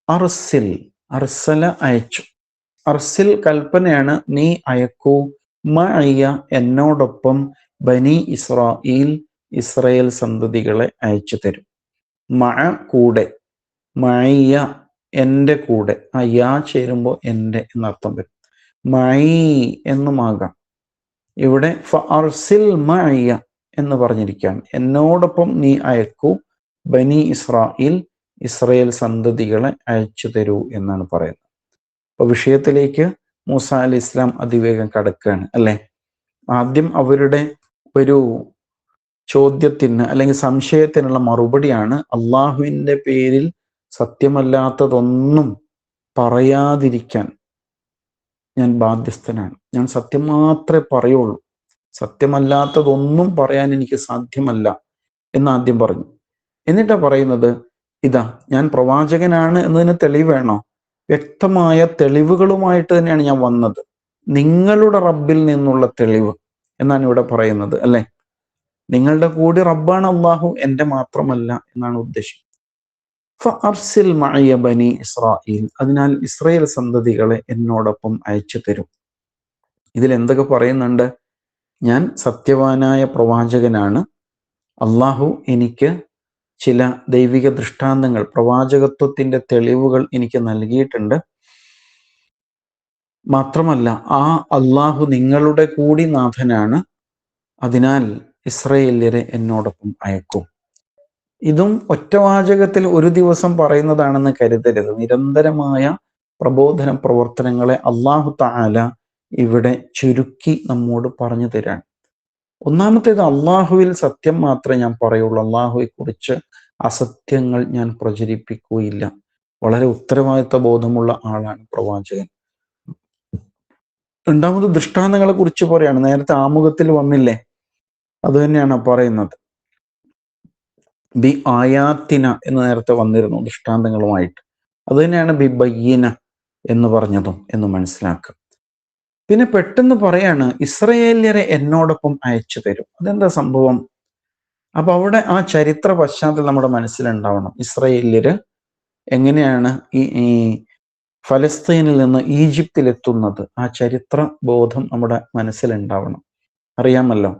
അർസിൽ, അർസല അയച്ചു, അർസിൽ കൽപ്പനയാണ്, നീ അയക്കൂ, മഅയ എന്നോടൊപ്പം, ബനി ഇസ്രായേൽ ഇസ്രായേൽ സന്തതികളെ അയച്ചു തരും. മഅ കൂടെ, മഅയ എൻ്റെ കൂടെ, ആ യാ ചേരുമ്പോൾ എൻ്റെ എന്നർത്ഥം വരും. മഈ എന്നുമാകാം. ഇവിടെ ഫഅർസിൽ മഅയ എന്ന് പറഞ്ഞിരിക്കുകയാണ്, എന്നോടൊപ്പം നീ അയക്കൂ, ബനി ഇസ്രായേൽ ഇസ്രായേൽ സന്തതികളെ അയച്ചു തരൂ എന്നാണ് പറയുന്നത്. അപ്പൊ വിഷയത്തിലേക്ക് മൂസ അലൈഹി ഇസ്ലാം അതിവേഗം കടക്കുകയാണ്, അല്ലെ? ആദ്യം അവരുടെ ഒരു ചോദ്യത്തിന് അല്ലെങ്കിൽ സംശയത്തിനുള്ള മറുപടിയാണ്, അള്ളാഹുവിൻ്റെ പേരിൽ സത്യമല്ലാത്തതൊന്നും പറയാതിരിക്കാൻ ഞാൻ ബാധ്യസ്ഥനാണ്. ഞാൻ സത്യം മാത്രമേ പറയുള്ളൂ, സത്യമല്ലാത്തതൊന്നും പറയാൻ എനിക്ക് സാധ്യമല്ല എന്ന് ആദ്യം പറഞ്ഞു. എന്നിട്ടാ പറയുന്നത്, ഇതാ ഞാൻ പ്രവാചകനാണ് എന്നതിന് തെളിവ് വേണോ? വ്യക്തമായ തെളിവുകളുമായിട്ട് തന്നെയാണ് ഞാൻ വന്നത്, നിങ്ങളുടെ റബ്ബിൽ നിന്നുള്ള തെളിവ് എന്നാണ് ഇവിടെ പറയുന്നത്, അല്ലെ? നിങ്ങളുടെ കൂടി റബ്ബാണ് അള്ളാഹു, എൻ്റെ മാത്രമല്ല എന്നാണ് ഉദ്ദേശം. ഫഅർസിൽ മഅയ ബനി ഇസ്രായേൽ, അതിനാൽ ഇസ്രായേൽ സന്തതികളെ എന്നോടൊപ്പം അയച്ചു തരും. ഇതിൽ എന്തൊക്കെ പറയുന്നുണ്ട്? ഞാൻ സത്യവാനായ പ്രവാചകനാണ്, അള്ളാഹു എനിക്ക് ചില ദൈവിക ദൃഷ്ടാന്തങ്ങൾ, പ്രവാചകത്വത്തിന്റെ തെളിവുകൾ എനിക്ക് നൽകിയിട്ടുണ്ട്. മാത്രമല്ല ആ അള്ളാഹു നിങ്ങളുടെ കൂടി നാഥനാണ്, അതിനാൽ ഇസ്രായേല്യരെ എന്നോടൊപ്പം അയക്കും. ഇതും ഒറ്റവാചകത്തിൽ ഒരു ദിവസം പറയുന്നതാണെന്ന് കരുതരുത്. നിരന്തരമായ പ്രബോധന പ്രവർത്തനങ്ങളെ അള്ളാഹു തആല ഇവിടെ ചുരുക്കി നമ്മോട് പറഞ്ഞു തരാൻ. ഒന്നാമത്തേത്, അള്ളാഹുവിൽ സത്യം മാത്രമേ ഞാൻ പറയുള്ളൂ, അള്ളാഹുവെ കുറിച്ച് അസത്യങ്ങൾ ഞാൻ പ്രചരിപ്പിക്കുകയില്ല. വളരെ ഉത്തരവാദിത്വ ബോധമുള്ള ആളാണ് പ്രവാചകൻ. രണ്ടാമത്, ദൃഷ്ടാന്തങ്ങളെ കുറിച്ച് പറയാണ്. നേരത്തെ ആമുഖത്തിൽ വന്നില്ലേ, അത് തന്നെയാണ് പറയുന്നത്. ബി ആയാത്തിന എന്ന് നേരത്തെ വന്നിരുന്നു, ദൃഷ്ടാന്തങ്ങളുമായിട്ട്. അത് തന്നെയാണ് ബി ബയ്യിന എന്ന് പറഞ്ഞതും എന്ന് മനസ്സിലാക്കുക. പിന്നെ പെട്ടെന്ന് പറയാണ്, ഇസ്രായേല്യരെ എന്നോടൊപ്പം അയച്ചു തരും. അതെന്താ സംഭവം? അപ്പൊ അവിടെ ആ ചരിത്ര പശ്ചാത്തലം നമ്മുടെ മനസ്സിലുണ്ടാവണം. ഇസ്രായേല്യര് എങ്ങനെയാണ് ഈ ഫലസ്തീനിൽ നിന്ന് ഈജിപ്തിലെത്തുന്നത്, ആ ചരിത്ര ബോധം നമ്മുടെ മനസ്സിലുണ്ടാവണം. അറിയാമല്ലോ,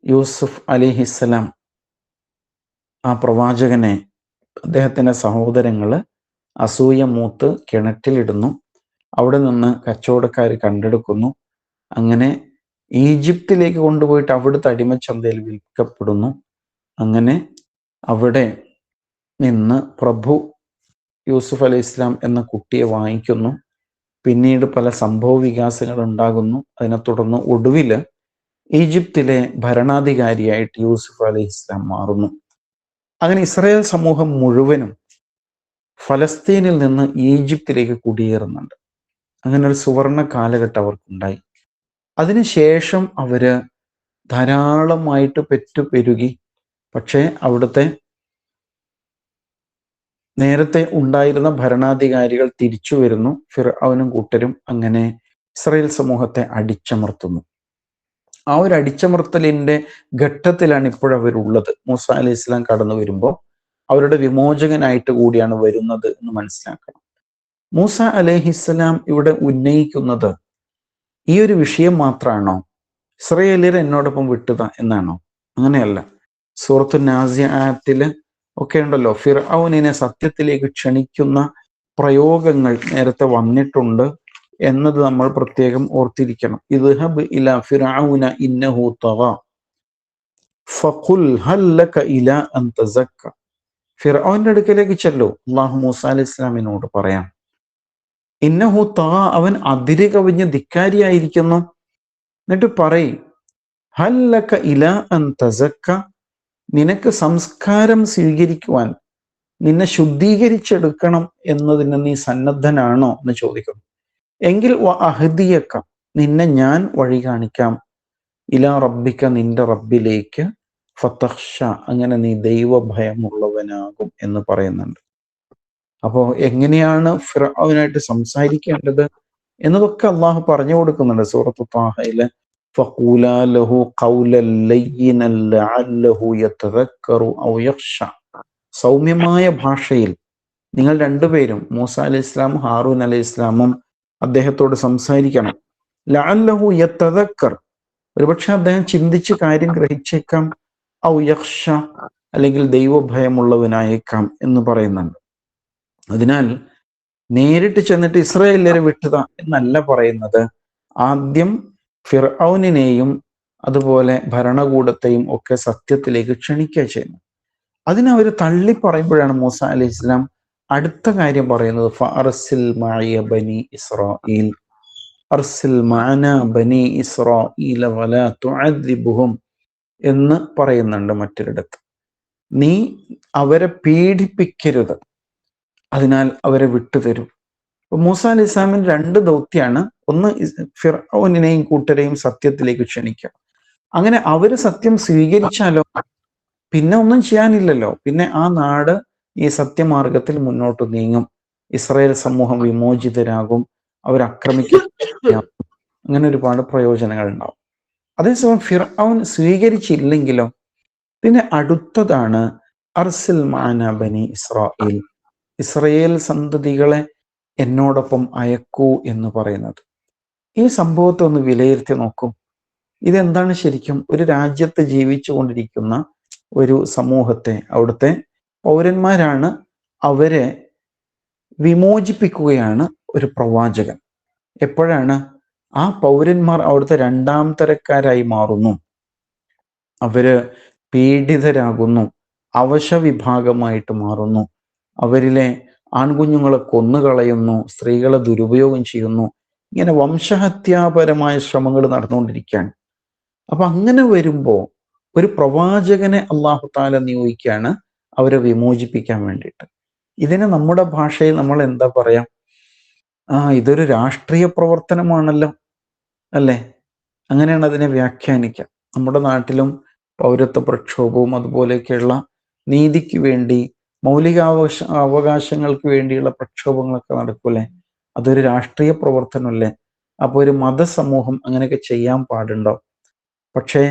യൂസുഫ് അലിഹിസ്സലാം ആ പ്രവാചകനെ, അദ്ദേഹത്തിന്റെ സഹോദരങ്ങള് അസൂയ മൂത്ത് കിണറ്റിലിടുന്നു. അവിടെ നിന്ന് കച്ചവടക്കാർ കണ്ടെടുക്കുന്നു. അങ്ങനെ ഈജിപ്തിലേക്ക് കൊണ്ടുപോയിട്ട് അവിടുത്തെ അടിമച്ചന്തയിൽ വിൽക്കപ്പെടുന്നു. അങ്ങനെ അവിടെ നിന്ന് പ്രഭു യൂസുഫ് അലൈഹി ഇസ്ലാം എന്ന കുട്ടിയെ വാങ്ങിക്കുന്നു. പിന്നീട് പല സംഭവ വികാസങ്ങൾ ഉണ്ടാകുന്നു. അതിനെ തുടർന്ന് ഒടുവില് ഈജിപ്തിലെ ഭരണാധികാരിയായിട്ട് യൂസുഫ് അലൈഹി ഇസ്ലാം മാറുന്നു. അങ്ങനെ ഇസ്രായേൽ സമൂഹം മുഴുവനും ഫലസ്തീനിൽ നിന്ന് ഈജിപ്തിലേക്ക് കുടിയേറുന്നുണ്ട്. അങ്ങനെ ഒരു സുവർണ കാലഘട്ടം അവർക്കുണ്ടായി. അതിനുശേഷം അവര് ധാരാളമായിട്ട് പെരുകി. പക്ഷേ അവിടുത്തെ നേരത്തെ ഉണ്ടായിരുന്ന ഭരണാധികാരികൾ തിരിച്ചു വരുന്നു. ഫിർഔനും കൂട്ടരും അങ്ങനെ ഇസ്രായേൽ സമൂഹത്തെ അടിച്ചമർത്തുന്നു. ആ ഒരു അടിച്ചമർത്തലിന്റെ ഘട്ടത്തിലാണ് ഇപ്പോഴവരുള്ളത്. മൂസ അലൈഹി ഇസ്ലാം കടന്നു വരുമ്പോൾ അവരുടെ വിമോചകനായിട്ട് കൂടിയാണ് വരുന്നത് എന്ന് മനസ്സിലാക്കണം. മൂസ അലൈഹിസ്സലാം ഇവിടെ ഉന്നയിക്കുന്നത് ഈ ഒരു വിഷയം മാത്രമാണോ? ഇസ്രായേല്യരെ എന്നോടൊപ്പം വിട്ടുക എന്നാണോ? അങ്ങനെയല്ല. സൂറത്തു നാസിആത്തില് ഒക്കെ ഉണ്ടല്ലോ, ഫിർഔനിനെ സത്യത്തിലേക്ക് ക്ഷണിക്കുന്ന പ്രയോഗങ്ങൾ നേരത്തെ വന്നിട്ടുണ്ട് എന്നത് നമ്മൾ പ്രത്യേകം ഓർത്തിരിക്കണം. ഇദ്ഹബ് ഇലാ ഫിർഔന ഇന്നഹു തഗാ ഫഖുൽ ഹൽ ലക ഇലാ അൻ തസക്ക. ഫിർഔന്റെ അടുക്കലേക്ക് ചെല്ലു, അല്ലാഹു മൂസ അലൈഹി ഇസ്ലാമിനോട് പറയാം. ഇന്നഹു തഗാ, അവൻ അതിര് കവിഞ്ഞ് ധിക്കാരിയായിരിക്കുന്നു. എന്നിട്ട് പറയും, ഹൽ ലക ഇലാ അൻ തസക്ക, നിനക്ക് സംസ്കാരം സ്വീകരിക്കുവാൻ, നിന്നെ ശുദ്ധീകരിച്ചെടുക്കണം എന്നതിന് നീ സന്നദ്ധനാണോ എന്ന് ചോദിക്കുന്നു. എങ്കിൽ അഹ്ദിയക്ക, നിന്നെ ഞാൻ വഴി കാണിക്കാം, ഇലാ റബ്ബിക്ക, നിന്റെ റബ്ബിലേക്ക്, ഫതഖ്ഷ, അങ്ങനെ നീ ദൈവഭയമുള്ളവനാകും എന്ന് പറയുന്നുണ്ട്. അപ്പോ എങ്ങനെയാണ് ഫിർഔനായിട്ട് സംസാരിക്കേണ്ടത് എന്നതൊക്കെ അള്ളാഹു പറഞ്ഞു കൊടുക്കുന്നുണ്ട് സൂറത്തു ത്വാഹയില്. ഫഖൂലാ ലഹു ഖൗലൻ ലയ്യിനൻ ലഅല്ലഹു യതദക്കറു ഔ യഖ്ഷ. സൗമ്യമായ ഭാഷയിൽ നിങ്ങൾ രണ്ടുപേരും, മൂസ അലൈഹി ഇസ്ലാമും ഹാറൂൻ അലൈഹി ഇസ്ലാമും അദ്ദേഹത്തോട് സംസാരിക്കണം. ലഅല്ലഹു യതദക്കർ, ഒരുപക്ഷെ അദ്ദേഹം ചിന്തിച്ച് കാര്യം ഗ്രഹിച്ചേക്കാം, ഔ യഖ്ഷ, അല്ലെങ്കിൽ ദൈവഭയമുള്ളവനായേക്കാം എന്ന് പറയുന്നുണ്ട്. അതിനാൽ നേരിട്ട് ചെന്നിട്ട് ഇസ്രായേലിനെ വിട്ടുക എന്നല്ല പറയുന്നത്. ആദ്യം ഫിർഔനിനെയും അതുപോലെ ഭരണകൂടത്തെയും ഒക്കെ സത്യത്തിലേക്ക് ക്ഷണിക്കുക ചെയ്യുന്നു. അതിനവർ തള്ളി പറയുമ്പോഴാണ് മൂസ അലൈഹി ഇസ്ലാം അടുത്ത കാര്യം പറയുന്നത്, ഫഅർസിൽ മഅയ ബനി ഇസ്രായീൽ, അർസിൽ മഅന ബനി ഇസ്രായീല വലാ തുഅദ്ദിബുഹും എന്ന് പറയുന്നുണ്ട് മറ്റൊരിടത്ത്. നീ അവരെ പീഡിപ്പിക്കരുത്, അതിനാൽ അവരെ വിട്ടുതരും. അപ്പൊ മൂസ അലൈഹി ഇസ്ലാമിന് രണ്ട് ദൗത്യാണ്. ഒന്ന്, ഫിർഔനിനെയും കൂട്ടരെയും സത്യത്തിലേക്ക് ക്ഷണിക്കുക. അങ്ങനെ അവര് സത്യം സ്വീകരിച്ചാലോ പിന്നെ ഒന്നും ചെയ്യാനില്ലല്ലോ. പിന്നെ ആ നാട് ഈ സത്യമാർഗത്തിൽ മുന്നോട്ട് നീങ്ങും, ഇസ്രായേൽ സമൂഹം വിമോചിതരാകും, അവരാക്രമിക്കും, അങ്ങനെ ഒരുപാട് പ്രയോജനങ്ങൾ ഉണ്ടാവും. അതേസമയം ഫിർഔൻ സ്വീകരിച്ചില്ലെങ്കിലോ, പിന്നെ അടുത്തതാണ് അർസിൽ മഅന ബനി ഇസ്രായേൽ, ഇസ്രായേൽ സന്തതികളെ എന്നോടൊപ്പം അയക്കൂ എന്ന് പറയുന്നത്. ഈ സംഭവത്തെ ഒന്ന് വിലയിരുത്തി നോക്കും. ഇതെന്താണ് ശരിക്കും? ഒരു രാജ്യത്ത് ജീവിച്ചു കൊണ്ടിരിക്കുന്ന ഒരു സമൂഹത്തെ, അവിടുത്തെ പൗരന്മാരാണ്, അവരെ വിമോചിപ്പിക്കുകയാണ് ഒരു പ്രവാചകൻ. എപ്പോഴാണ് ആ പൗരന്മാർ അവിടുത്തെ രണ്ടാം തരക്കാരായി മാറുന്നു, അവര് പീഡിതരാകുന്നു, അവശവിഭാഗമായിട്ട് മാറുന്നു, അവരിലെ ആൺകുഞ്ഞുങ്ങളെ കൊന്നുകളയുന്നു, സ്ത്രീകളെ ദുരുപയോഗം ചെയ്യുന്നു, ഇങ്ങനെ വംശഹത്യാപരമായ ശ്രമങ്ങൾ നടന്നുകൊണ്ടിരിക്കുകയാണ്. അപ്പൊ അങ്ങനെ വരുമ്പോൾ ഒരു പ്രവാചകനെ അല്ലാഹു തആല നിയോഗിക്കുകയാണ് അവരെ വിമോചിപ്പിക്കാൻ വേണ്ടിയിട്ട്. ഇതിന് നമ്മുടെ ഭാഷയിൽ നമ്മൾ എന്താ പറയാ? ഇതൊരു രാഷ്ട്രീയ പ്രവർത്തനമാണല്ലോ, അല്ലേ? അങ്ങനെയാണ് അതിനെ വ്യാഖ്യാനിക്കുക. നമ്മുടെ നാട്ടിലും പൗരത്വ പ്രക്ഷോഭവും അതുപോലെയൊക്കെയുള്ള നീതിക്ക് വേണ്ടി, അവകാശങ്ങൾക്ക് വേണ്ടിയുള്ള പ്രക്ഷോഭങ്ങളൊക്കെ നടക്കൂലേ? അതൊരു രാഷ്ട്രീയ പ്രവർത്തനമല്ലേ? അപ്പോൾ ഒരു മതസമൂഹം അങ്ങനെയൊക്കെ ചെയ്യാൻ പാടുണ്ടോ? പക്ഷേ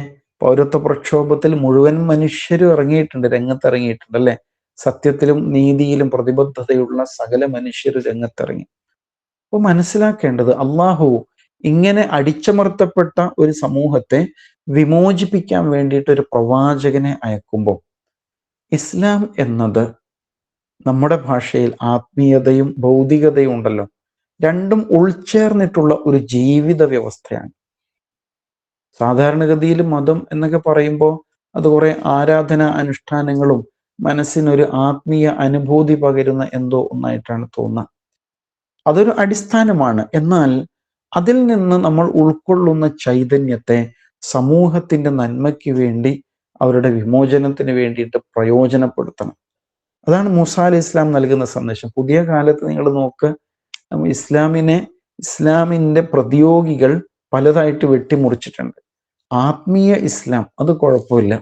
പൗരത്വ പ്രക്ഷോഭത്തിൽ മുഴുവൻ മനുഷ്യരും ഇറങ്ങിയിട്ടുണ്ട്, രംഗത്തിറങ്ങിയിട്ടുണ്ട്, അല്ലെ? സത്യത്തിലും നീതിയിലും പ്രതിബദ്ധതയുള്ള സകല മനുഷ്യരും രംഗത്തിറങ്ങി. അപ്പോൾ മനസ്സിലാക്കേണ്ടത്, അള്ളാഹു ഇങ്ങനെ അടിച്ചമർത്തപ്പെട്ട ഒരു സമൂഹത്തെ വിമോചിപ്പിക്കാൻ വേണ്ടിയിട്ട് ഒരു പ്രവാചകനെ അയക്കുമ്പോൾ, ഇസ്ലാം എന്നത് നമ്മുടെ ഭാഷയിൽ ആത്മീയതയും ഭൗതികതയും ഉണ്ടല്ലോ, രണ്ടും ഉൾച്ചേർന്നിട്ടുള്ള ഒരു ജീവിത വ്യവസ്ഥയാണ്. സാധാരണഗതിയിൽ മതം എന്നൊക്കെ പറയുമ്പോൾ അത് കുറെ ആരാധന അനുഷ്ഠാനങ്ങളും മനസ്സിനൊരു ആത്മീയ അനുഭൂതി പകരുന്ന എന്തോ ഒന്നായിട്ടാണ് തോന്നുന്നത്. അതൊരു അടിസ്ഥാനമാണ്. എന്നാൽ അതിൽ നിന്ന് നമ്മൾ ഉൾക്കൊള്ളുന്ന ചൈതന്യത്തെ സമൂഹത്തിന്റെ നന്മയ്ക്ക് വേണ്ടി, അവരുടെ വിമോചനത്തിന് വേണ്ടിയിട്ട് പ്രയോജനപ്പെടുത്തണം. അതാണ് മൂസ അലൈഹി ഇസ്ലാം നൽകുന്ന സന്ദേശം. പുതിയ കാലത്ത് നിങ്ങൾ നോക്ക്, ഇസ്ലാമിന്റെ പ്രതിയോഗികൾ പലതായിട്ട് വെട്ടിമുറിച്ചിട്ടുണ്ട്. ആത്മീയ ഇസ്ലാം അത് കുഴപ്പമില്ല.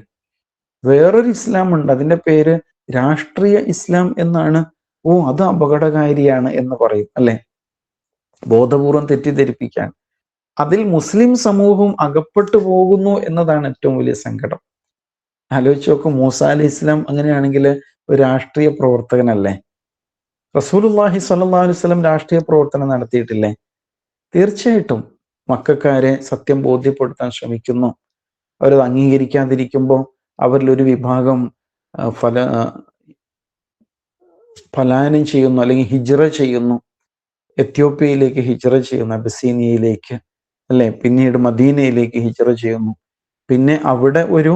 വേറൊരു ഇസ്ലാം ഉണ്ട്, അതിന്റെ പേര് രാഷ്ട്രീയ ഇസ്ലാം എന്നാണ്. അത് അപകടകാരിയാണ് എന്ന് പറയും, അല്ലെ? ബോധപൂർവം തെറ്റിദ്ധരിപ്പിക്കാൻ. അതിൽ മുസ്ലിം സമൂഹവും അകപ്പെട്ടു പോകുന്നു എന്നതാണ് ഏറ്റവും വലിയ സങ്കടം. ആലോചിച്ച് നോക്കും, മൂസ അലൈഹി ഇസ്ലാം അങ്ങനെയാണെങ്കിൽ ഒരു രാഷ്ട്രീയ പ്രവർത്തകനല്ലേ? റസൂലുള്ളാഹി സ്വല്ലല്ലാഹു അലൈഹി വസല്ലം രാഷ്ട്രീയ പ്രവർത്തനം നടത്തിയിട്ടില്ലേ? തീർച്ചയായിട്ടും. മക്കക്കാരെ സത്യം ബോധ്യപ്പെടുത്താൻ ശ്രമിക്കുന്നു. അവരത് അംഗീകരിക്കാതിരിക്കുമ്പോൾ അവരിലൊരു വിഭാഗം പലായനം ചെയ്യുന്നു, അല്ലെങ്കിൽ ഹിജ്റ ചെയ്യുന്നു, എത്യോപ്യയിലേക്ക് ഹിജ്റ ചെയ്യുന്നു, അബിസീനിയയിലേക്ക്, അല്ലെ, പിന്നീട് മദീനയിലേക്ക് ഹിജ്റ ചെയ്യുന്നു. പിന്നെ അവിടെ ഒരു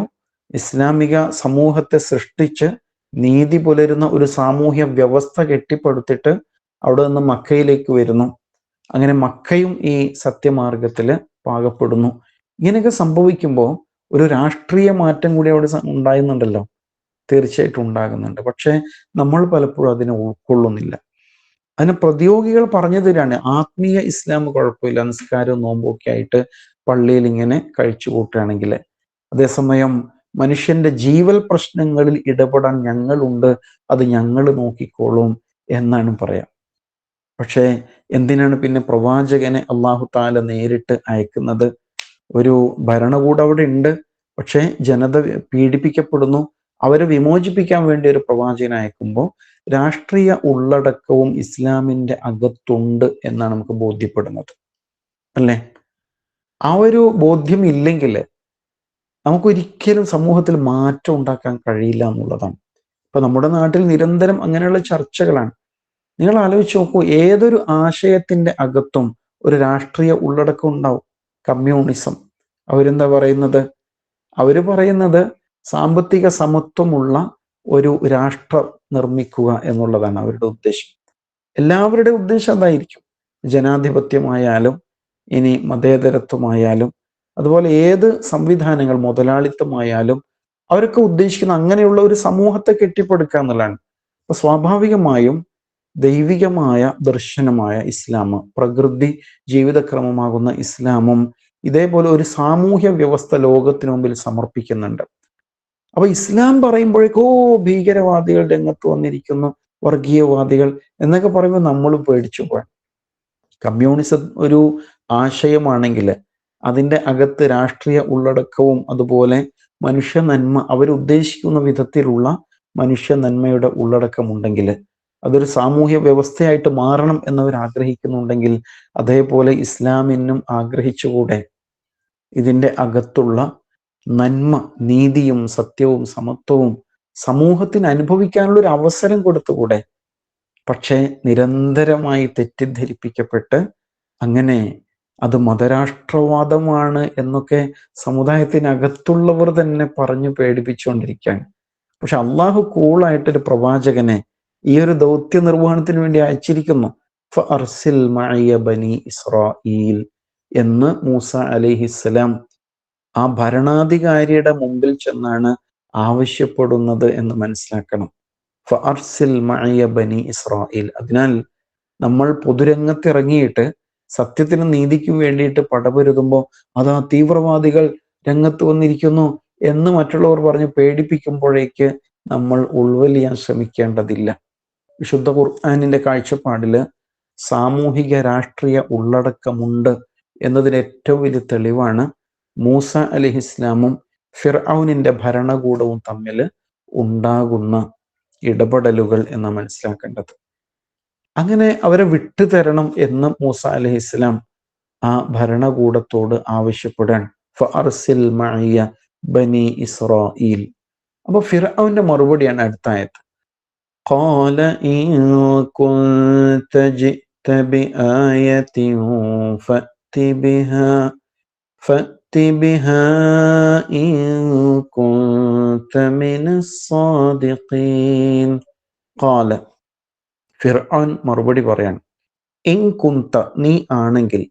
ഇസ്ലാമിക സമൂഹത്തെ സൃഷ്ടിച്ച് നീതി പുലരുന്ന ഒരു സാമൂഹ്യ വ്യവസ്ഥ കെട്ടിപ്പടുത്തിട്ട് അവിടെ നിന്ന് മക്കയിലേക്ക് വരുന്നു. അങ്ങനെ മക്കയും ഈ സത്യമാർഗത്തിൽ പാകപ്പെടുന്നു. ഇങ്ങനെയൊക്കെ സംഭവിക്കുമ്പോൾ ഒരു രാഷ്ട്രീയ മാറ്റം കൂടി അവിടെ ഉണ്ടാകുന്നുണ്ടല്ലോ, തീർച്ചയായിട്ടും ഉണ്ടാകുന്നുണ്ട്. പക്ഷെ നമ്മൾ പലപ്പോഴും അതിനെ ഉൾക്കൊള്ളുന്നില്ല. അതിന് പ്രതിയോഗികൾ പറഞ്ഞു തരാണ്, ആത്മീയ ഇസ്ലാം കുഴപ്പമില്ല, നിസ്കാരവും നോമ്പൊക്കെ ആയിട്ട് പള്ളിയിൽ ഇങ്ങനെ കഴിച്ചു കൂട്ടുകയാണെങ്കിൽ. അതേസമയം മനുഷ്യന്റെ ജീവൽ പ്രശ്നങ്ങളിൽ ഇടപെടാൻ ഞങ്ങളുണ്ട്, അത് ഞങ്ങൾ നോക്കിക്കോളും എന്നാണ് പറയാം. പക്ഷേ എന്തിനാണ് പിന്നെ പ്രവാചകനെ അള്ളാഹു താല നേരിട്ട് അയക്കുന്നത്? ഒരു ഭരണകൂടം അവിടെ ഉണ്ട്, പക്ഷെ ജനത പീഡിപ്പിക്കപ്പെടുന്നു. അവരെ വിമോചിപ്പിക്കാൻ വേണ്ടി ഒരു പ്രവാചകനെ അയക്കുമ്പോൾ രാഷ്ട്രീയ ഉള്ളടക്കവും ഇസ്ലാമിന്റെ അകത്തുണ്ട് എന്നാണ് നമുക്ക് ബോധ്യപ്പെടുന്നത്, അല്ലേ? ആ ഒരു ബോധ്യം ഇല്ലെങ്കിൽ നമുക്കൊരിക്കലും സമൂഹത്തിൽ മാറ്റം ഉണ്ടാക്കാൻ കഴിയില്ല എന്നുള്ളതാണ്. ഇപ്പൊ നമ്മുടെ നാട്ടിൽ നിരന്തരം അങ്ങനെയുള്ള ചർച്ചകളാണ്. നിങ്ങൾ ആലോചിച്ച് നോക്കൂ, ഏതൊരു ആശയത്തിന്റെ അകത്തും ഒരു രാഷ്ട്രീയ ഉള്ളടക്കം ഉണ്ടാവും. കമ്മ്യൂണിസം, അവരെന്താ പറയുന്നത്? അവര് പറയുന്നത് സാമ്പത്തിക സമത്വമുള്ള ഒരു രാഷ്ട്രം നിർമ്മിക്കുക എന്നുള്ളതാണ് അവരുടെ ഉദ്ദേശം. എല്ലാവരുടെ ഉദ്ദേശം അതായിരിക്കും. ജനാധിപത്യമായാലും ഇനി മതേതരത്വമായാലും അതുപോലെ ഏത് സംവിധാനങ്ങൾ, മുതലാളിത്തമായാലും അവരൊക്കെ ഉദ്ദേശിക്കുന്ന അങ്ങനെയുള്ള ഒരു സമൂഹത്തെ കെട്ടിപ്പടുക്കുക എന്നുള്ളതാണ്. അപ്പൊ സ്വാഭാവികമായും ദൈവികമായ ദർശനമായ ഇസ്ലാം, പ്രകൃതി ജീവിതക്രമമാകുന്ന ഇസ്ലാമും ഇതേപോലെ ഒരു സാമൂഹ്യ വ്യവസ്ഥ ലോകത്തിന് മുമ്പിൽ സമർപ്പിക്കുന്നുണ്ട്. അപ്പൊ ഇസ്ലാം പറയുമ്പോഴേക്കോ ഭീകരവാദികൾ രംഗത്ത് വന്നിരിക്കുന്നു, വർഗീയവാദികൾ എന്നൊക്കെ പറയുമ്പോൾ നമ്മൾ പേടിച്ചു പോകാൻ. കമ്മ്യൂണിസം ഒരു ആശയമാണെങ്കിൽ അതിൻ്റെ അകത്ത് രാഷ്ട്രീയ ഉള്ളടക്കവും അതുപോലെ മനുഷ്യ നന്മ, അവരുദ്ദേശിക്കുന്ന വിധത്തിലുള്ള മനുഷ്യ നന്മയുടെ ഉള്ളടക്കമുണ്ടെങ്കിൽ, അതൊരു സാമൂഹ്യ വ്യവസ്ഥയായിട്ട് മാറണം എന്നവർ ആഗ്രഹിക്കുന്നുണ്ടെങ്കിൽ, അതേപോലെ ഇസ്ലാമിനും ആഗ്രഹിച്ചുകൂടെ? ഇതിൻ്റെ അകത്തുള്ള നന്മ, നീതിയും സത്യവും സമത്വവും സമൂഹത്തിന് അനുഭവിക്കാനുള്ള ഒരു അവസരം കൊടുത്തുകൂടെ? പക്ഷേ നിരന്തരമായി തെറ്റിദ്ധരിപ്പിക്കപ്പെട്ട് അങ്ങനെ അത് മതരാഷ്ട്രവാദമാണ് എന്നൊക്കെ സമുദായത്തിനകത്തുള്ളവർ തന്നെ പറഞ്ഞു പേടിപ്പിച്ചുകൊണ്ടിരിക്കുകയാണ്. പക്ഷെ അള്ളാഹു കൂളായിട്ടൊരു പ്രവാചകനെ ഈ ഒരു ദൗത്യ നിർവഹണത്തിന് വേണ്ടി അയച്ചിരിക്കുന്നു. ഫഅർസിൽ മഅയ ബനി ഇസ്രായീൽ എന്ന് മൂസ അലൈഹിസ്സലാം ആ ഭരണാധികാരിയുടെ മുമ്പിൽ ചെന്നാണ് ആവശ്യപ്പെടുന്നത് എന്ന് മനസ്സിലാക്കണം. ഫഅർസിൽ മഅയ ബനി ഇസ്രായീൽ. അതിനാൽ നമ്മൾ പൊതുരംഗത്ത് ഇറങ്ങിയിട്ട് സത്യത്തിനും നീതിക്കും വേണ്ടിയിട്ട് പടപൊരുതുമ്പോൾ അതാ തീവ്രവാദികൾ രംഗത്ത് വന്നിരിക്കുന്നു എന്ന് മറ്റുള്ളവർ പറഞ്ഞ് പേടിപ്പിക്കുമ്പോഴേക്ക് നമ്മൾ ഉൾവലിയാൻ ശ്രമിക്കേണ്ടതില്ല. വിശുദ്ധ ഖുർആനിന്റെ കാഴ്ചപ്പാടില് സാമൂഹിക രാഷ്ട്രീയ ഉള്ളടക്കമുണ്ട് എന്നതിന് ഏറ്റവും വലിയ തെളിവാണ് മൂസ അലൈഹിസ്സലാമും ഫിർഔനിന്റെ ഭരണകൂടവും തമ്മിൽ ഉണ്ടാകുന്ന ഇടപെടലുകൾ എന്ന് മനസ്സിലാക്കേണ്ടത്. അങ്ങനെ അവരെ വിട്ടുതരണം എന്ന് മൂസ അലൈഹിസ്സലാം ആ ഭരണകൂടത്തോട് ആവശ്യപ്പെടാൻ. ഫഅർസിൽ മഅയ ബനി ഇസ്രായീൽ. അപ്പൊ ഫിർഔന്റെ മറുപടിയാണ് അടുത്ത ആയത്ത്. ഖാല ഇൻ കുൻത ജിഅത ബിആയതിൻ ഫഅതി ബിഹാ ഇൻ കുൻത മിനസ് സാദിഖീൻ. ഖാല, ഫിർഔൻ മറുപടി പറയാണ്, ഇൻ കുന്ത, നീ ആണെങ്കിൽ,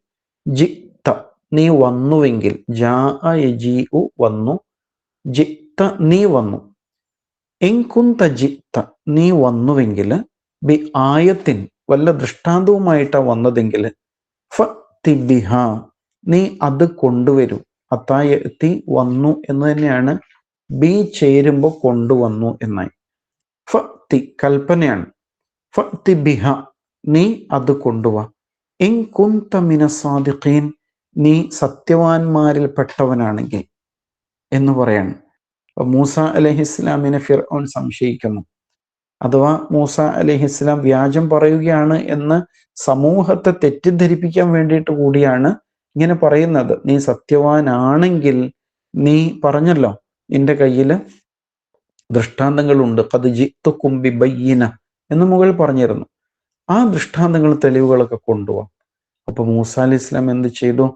ജിത്ത, നീ വന്നുവെങ്കിൽ, ജാഅ യജീഉ വന്നു, ജിത്ത നീ വന്നു, ഇൻ കുന്ത ജിത്ത നീ വന്നുവെങ്കിൽ, ബി ആയത്തിൻ വല്ല ദൃഷ്ടാന്തവുമായിട്ടാ വന്നതെങ്കിൽ, ഫഅതി ബിഹാ നീ അത് കൊണ്ടുവരൂ. അത്തായത്തി വന്നു എന്ന് തന്നെയാണ്, ബി ചേരുമ്പോൾ കൊണ്ടുവന്നു എന്നായി. ഫഅതി കൽപ്പനയാണ്, ഫഅതി ബിഹ നീ അത് കൊണ്ടുവാ, ഇൻ കുന്ത മിനസ് സാദിഖീൻ നീ സത്യവാന്മാരിൽ പെട്ടവനാണെങ്കിൽ എന്ന് പറയാണ്. അപ്പൊ മൂസ അലൈഹിസ്സലാമിനെ ഫിർഔൻ സംശയിക്കുന്നു. അഥവാ മൂസ അലൈഹിസ്സലാം വ്യാജം പറയുകയാണ് എന്ന് സമൂഹത്തെ തെറ്റിദ്ധരിപ്പിക്കാൻ വേണ്ടിയിട്ട് കൂടിയാണ് ഇങ്ങനെ പറയുന്നത്. നീ സത്യവാനാണെങ്കിൽ, നീ പറഞ്ഞല്ലോ നിന്റെ കയ്യിൽ ദൃഷ്ടാന്തങ്ങളുണ്ട്, ഖദ് ജിഅ്തുകും ബിബയ്യിന എന്ന് മുകളിൽ പറഞ്ഞിരുന്നു. ആ ദൃഷ്ടാന്തങ്ങൾ, തെളിവുകളൊക്കെ കൊണ്ടുപോവാ. അപ്പൊ മൂസ അലൈഹി ഇസ്ലാം എന്ത് ചെയ്തു?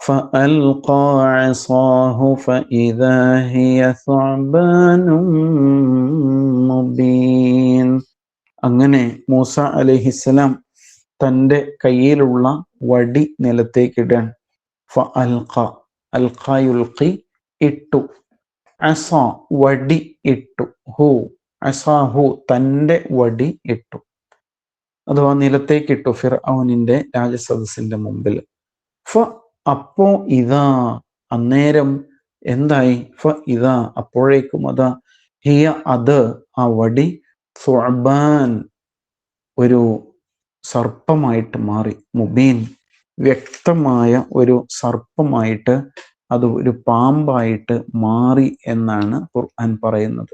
فألقى عصاه فإذا هي ثعبان مبين. അങ്ങനെ മൂസ അലൈഹിസ്സലാം തൻ്റെ കയ്യിലുള്ള വടി നിലത്തേക്കിടാൻ. ഫഅൽഖ, അൽഖ യുൽഖി, ഇട്ടു. അസ, വടി ഇട്ടു. ഹു, അസാഹു, തൻ്റെ വടി ഇട്ടു, അഥവാ നിലത്തേക്കിട്ടു ഫിർഔനിന്റെ രാജസദസ്സിന്റെ മുമ്പിൽ. ഫ, അപ്പോ, ഇതാ, അന്നേരം എന്തായി? ഫ ഇതാ, അപ്പോഴേക്കും അതാ, ഹിയ, അത്, ആ വടി, സുഅബാൻ, ഒരു സർപ്പമായിട്ട് മാറി. മുബീൻ, വ്യക്തമായ ഒരു സർപ്പമായിട്ട്, അത് ഒരു പാമ്പായിട്ട് മാറി എന്നാണ് ഖുർആൻ പറയുന്നത്.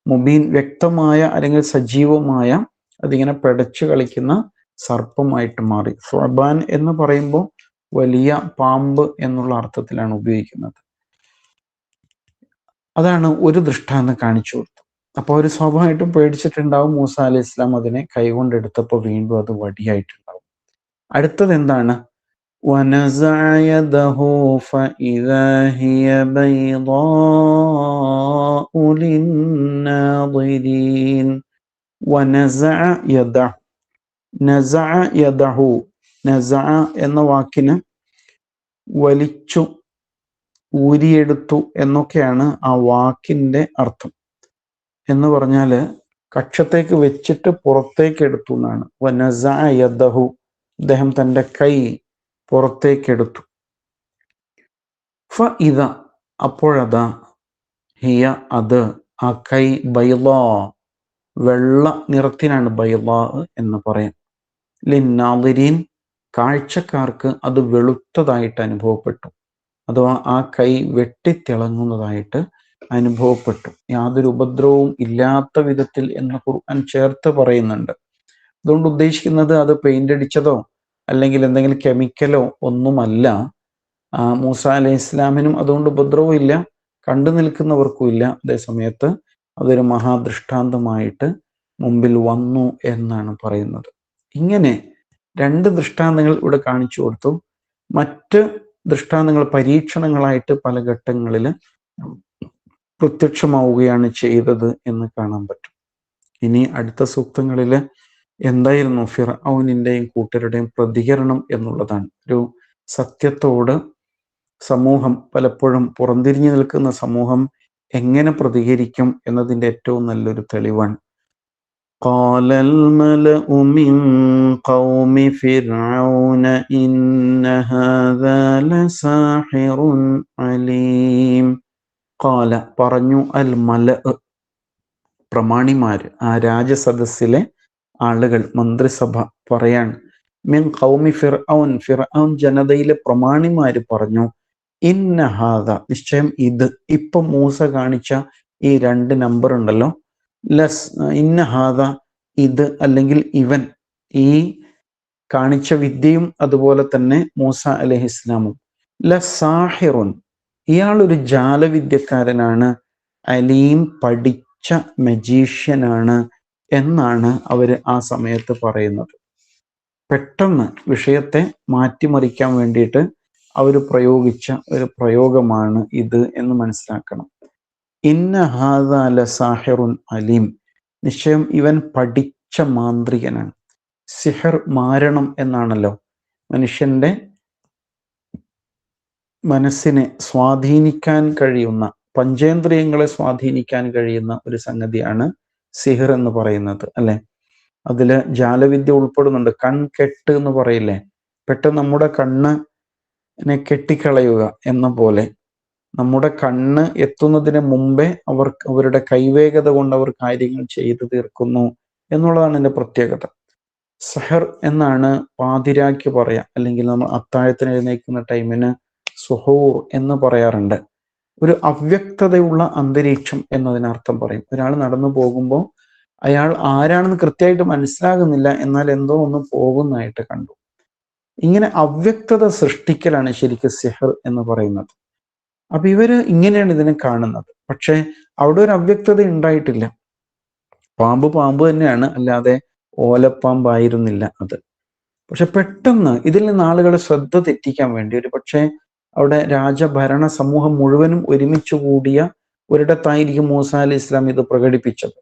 മുബീൻ, വ്യക്തമായ അല്ലെങ്കിൽ സജീവമായ, അതിങ്ങനെ പെടച്ചു കളിക്കുന്ന സർപ്പമായിട്ട് മാറി. സുഅബാൻ എന്ന് പറയുമ്പോൾ വലിയ പാമ്പ് എന്നുള്ള അർത്ഥത്തിലാണ് ഉപയോഗിക്കുന്നത്. അതാണ് ഒരു ദൃഷ്ടാന്തം കാണിച്ചു കൊടുത്തു. അപ്പോൾ അവർ സ്വാഭാവികമായിട്ടും പേടിച്ചിട്ടുണ്ടാവും. മൂസ അലൈഹി ഇസ്ലാം അതിനെ കൈകൊണ്ടെടുത്തപ്പോൾ വീണ്ടും അത് വടിയായിട്ടുണ്ടാവും. അടുത്തത് എന്താണ്? وَنَزَعَ يَدَهُ فَإِذَا هِيَ بَيْضَاءُ لِلنَّاظِرِينَ. وَنَزَعَ يَدَهُ, നസഅ യദഹു, നസഅ എന്ന വാക്കിന് വലിച്ചു, ഊരിയെടുത്തു എന്നൊക്കെയാണ് ആ വാക്കിന്റെ അർത്ഥം. എന്ന് പറഞ്ഞാൽ കക്ഷത്തേക്ക് വെച്ചിട്ട് പുറത്തേക്ക് എടുത്തു എന്നാണ്. വനസഅ യദഹു, അദ്ദേഹം തൻ്റെ കൈ പുറത്തേക്കെടുത്തു. ഫ ഇദ, അപ്പോഴതാ, ഹിയ, അത്, ആ കൈ, ബൈളാ, വെള്ള നിറത്തിനാണ് ബൈളാ എന്ന് പറയാം. ലിന്നാദിരീൻ, കാഴ്ചക്കാർക്ക് അത് വെളുത്തതായിട്ട് അനുഭവപ്പെട്ടു, അഥവാ ആ കൈ വെട്ടിത്തിളങ്ങുന്നതായിട്ട് അനുഭവപ്പെട്ടു. യാതൊരു ഉപദ്രവവും ഇല്ലാത്ത വിധത്തിൽ എന്ന് ഖുർആൻ ചേർത്ത് പറയുന്നുണ്ട്. അതുകൊണ്ട് ഉദ്ദേശിക്കുന്നത് അത് പെയിന്റ് അടിച്ചതോ അല്ലെങ്കിൽ എന്തെങ്കിലും കെമിക്കലോ ഒന്നുമല്ല. മൂസ അലൈഹി ഇസ്ലാമിനും അതുകൊണ്ട് ഉപദ്രവവും ഇല്ല, കണ്ടു നിൽക്കുന്നവർക്കും ഇല്ല. അതേസമയത്ത് അതൊരു മഹാദൃഷ്ടാന്തമായിട്ട് മുമ്പിൽ വന്നു എന്നാണ് പറയുന്നത്. ഇങ്ങനെ രണ്ട് ദൃഷ്ടാന്തങ്ങൾ ഇവിടെ കാണിച്ചു കൊടുത്തു. മറ്റ് ദൃഷ്ടാന്തങ്ങൾ പരീക്ഷണങ്ങളായിട്ട് പല ഘട്ടങ്ങളിൽ പ്രത്യക്ഷമാവുകയാണ് ചെയ്തത് എന്ന് കാണാൻ പറ്റും. ഇനി അടുത്ത സൂക്തങ്ങളിൽ എന്തായിരുന്നു ഫിർഔനിന്റെയും കൂട്ടരുടെയും പ്രതികരണം എന്നുള്ളതാണ്. ഒരു സത്യത്തോട് സമൂഹം, പലപ്പോഴും പുറംതിരിഞ്ഞു നിൽക്കുന്ന സമൂഹം എങ്ങനെ പ്രതികരിക്കും എന്നതിൻ്റെ ഏറ്റവും നല്ലൊരു തെളിവാണ്. قال الملأ من قوم فرعون إن هذا لساحر عليم. قال, പറഞ്ഞു, അൽ മല, പ്രമാണിമാർ, ആ രാജസദസ്സിലെ ആളുകൾ, മന്ത്രിസഭ പറയാൻ. മിൻ ഖൗമി ഫിർഔൻ, ഫിർഔൻ ജനതയിലെ പ്രമാണിമാർ പറഞ്ഞു. ഇന്ന ഹാദ, നിശ്ചയം ഇത്, ഇപ്പൊ മൂസ കാണിച്ച ഈ 2 നമ്പർ ഉണ്ടല്ലോ, ഇന്ന ഹാദ, ഇത് അല്ലെങ്കിൽ ഇവൻ, ഈ കാണിച്ച വിദ്യയും അതുപോലെ തന്നെ മൂസ അലൈഹി ഇസ്ലാമും, ലസാഹിറുൻ, ഇയാൾ ഒരു ജാലവിദ്യക്കാരനാണ്, അലീം, പഠിച്ച മജീഷ്യനാണ് എന്നാണ് അവര് ആ സമയത്ത് പറയുന്നത്. പെട്ടെന്ന് വിഷയത്തെ മാറ്റിമറിക്കാൻ വേണ്ടിയിട്ട് അവർ പ്രയോഗിച്ച ഒരു പ്രയോഗമാണ് ഇത് എന്ന് മനസ്സിലാക്കണം. ഇന്ന ഹാദ ലസാഹിറുൻ അലീം, നിശ്ചയം ഇവൻ പഠിച്ച മാന്ത്രികനാണ്. സിഹർ, മാരണം എന്നാണല്ലോ. മനുഷ്യന്റെ മനസ്സിനെ സ്വാധീനിക്കാൻ കഴിയുന്ന, പഞ്ചേന്ദ്രിയങ്ങളെ സ്വാധീനിക്കാൻ കഴിയുന്ന ഒരു സംഗതിയാണ് സിഹർ എന്ന് പറയുന്നത്, അല്ലെ? അതില് ജാലവിദ്യ ഉൾപ്പെടുന്നുണ്ട്. കൺകെട്ട് എന്ന് പറയില്ലേ, പെട്ടെന്ന് നമ്മുടെ കണ്ണിനെ കെട്ടിക്കളയുക എന്ന പോലെ നമ്മുടെ കണ്ണ് എത്തുന്നതിന് മുമ്പേ അവരുടെ കൈവേഗത കൊണ്ട് അവർ കാര്യങ്ങൾ ചെയ്തു തീർക്കുന്നു എന്നുള്ളതാണ് എൻ്റെ പ്രത്യേകത. സഹർ എന്നാണ് പാതിരാക്ക് പറയാം, അല്ലെങ്കിൽ നമ്മൾ അത്താഴത്തിന് എഴുന്നേൽക്കുന്ന ടൈമിന് സുഹൂർ എന്ന് പറയാറുണ്ട്. ഒരു അവ്യക്തതയുള്ള അന്തരീക്ഷം എന്നതിനർത്ഥം പറയും. ഒരാൾ നടന്നു പോകുമ്പോൾ അയാൾ ആരാണെന്ന് കൃത്യമായിട്ട് മനസ്സിലാകുന്നില്ല, എന്നാൽ എന്തോ ഒന്ന് പോകുന്നതായിട്ട് കണ്ടു. ഇങ്ങനെ അവ്യക്തത സൃഷ്ടിക്കലാണ് ശരിക്കും സിഹർ എന്ന് പറയുന്നത്. അപ്പൊ ഇവര് ഇങ്ങനെയാണ് ഇതിനെ കാണുന്നത്. പക്ഷെ അവിടെ ഒരു അവ്യക്തത ഉണ്ടായിട്ടില്ല. പാമ്പ് പാമ്പ് തന്നെയാണ്, അല്ലാതെ ഓലപ്പാമ്പായിരുന്നില്ല അത്. പക്ഷെ പെട്ടെന്ന് ഇതിൽ നിന്ന് ആളുകളെ ശ്രദ്ധ തെറ്റിക്കാൻ വേണ്ടി, ഒരു പക്ഷേ അവിടെ രാജഭരണ സമൂഹം മുഴുവനും ഒരുമിച്ച് കൂടിയ ഒരിടത്തായിരിക്കും മൂസ അലൈഹി ഇസ്ലാം ഇത് പ്രകടിപ്പിച്ചത്.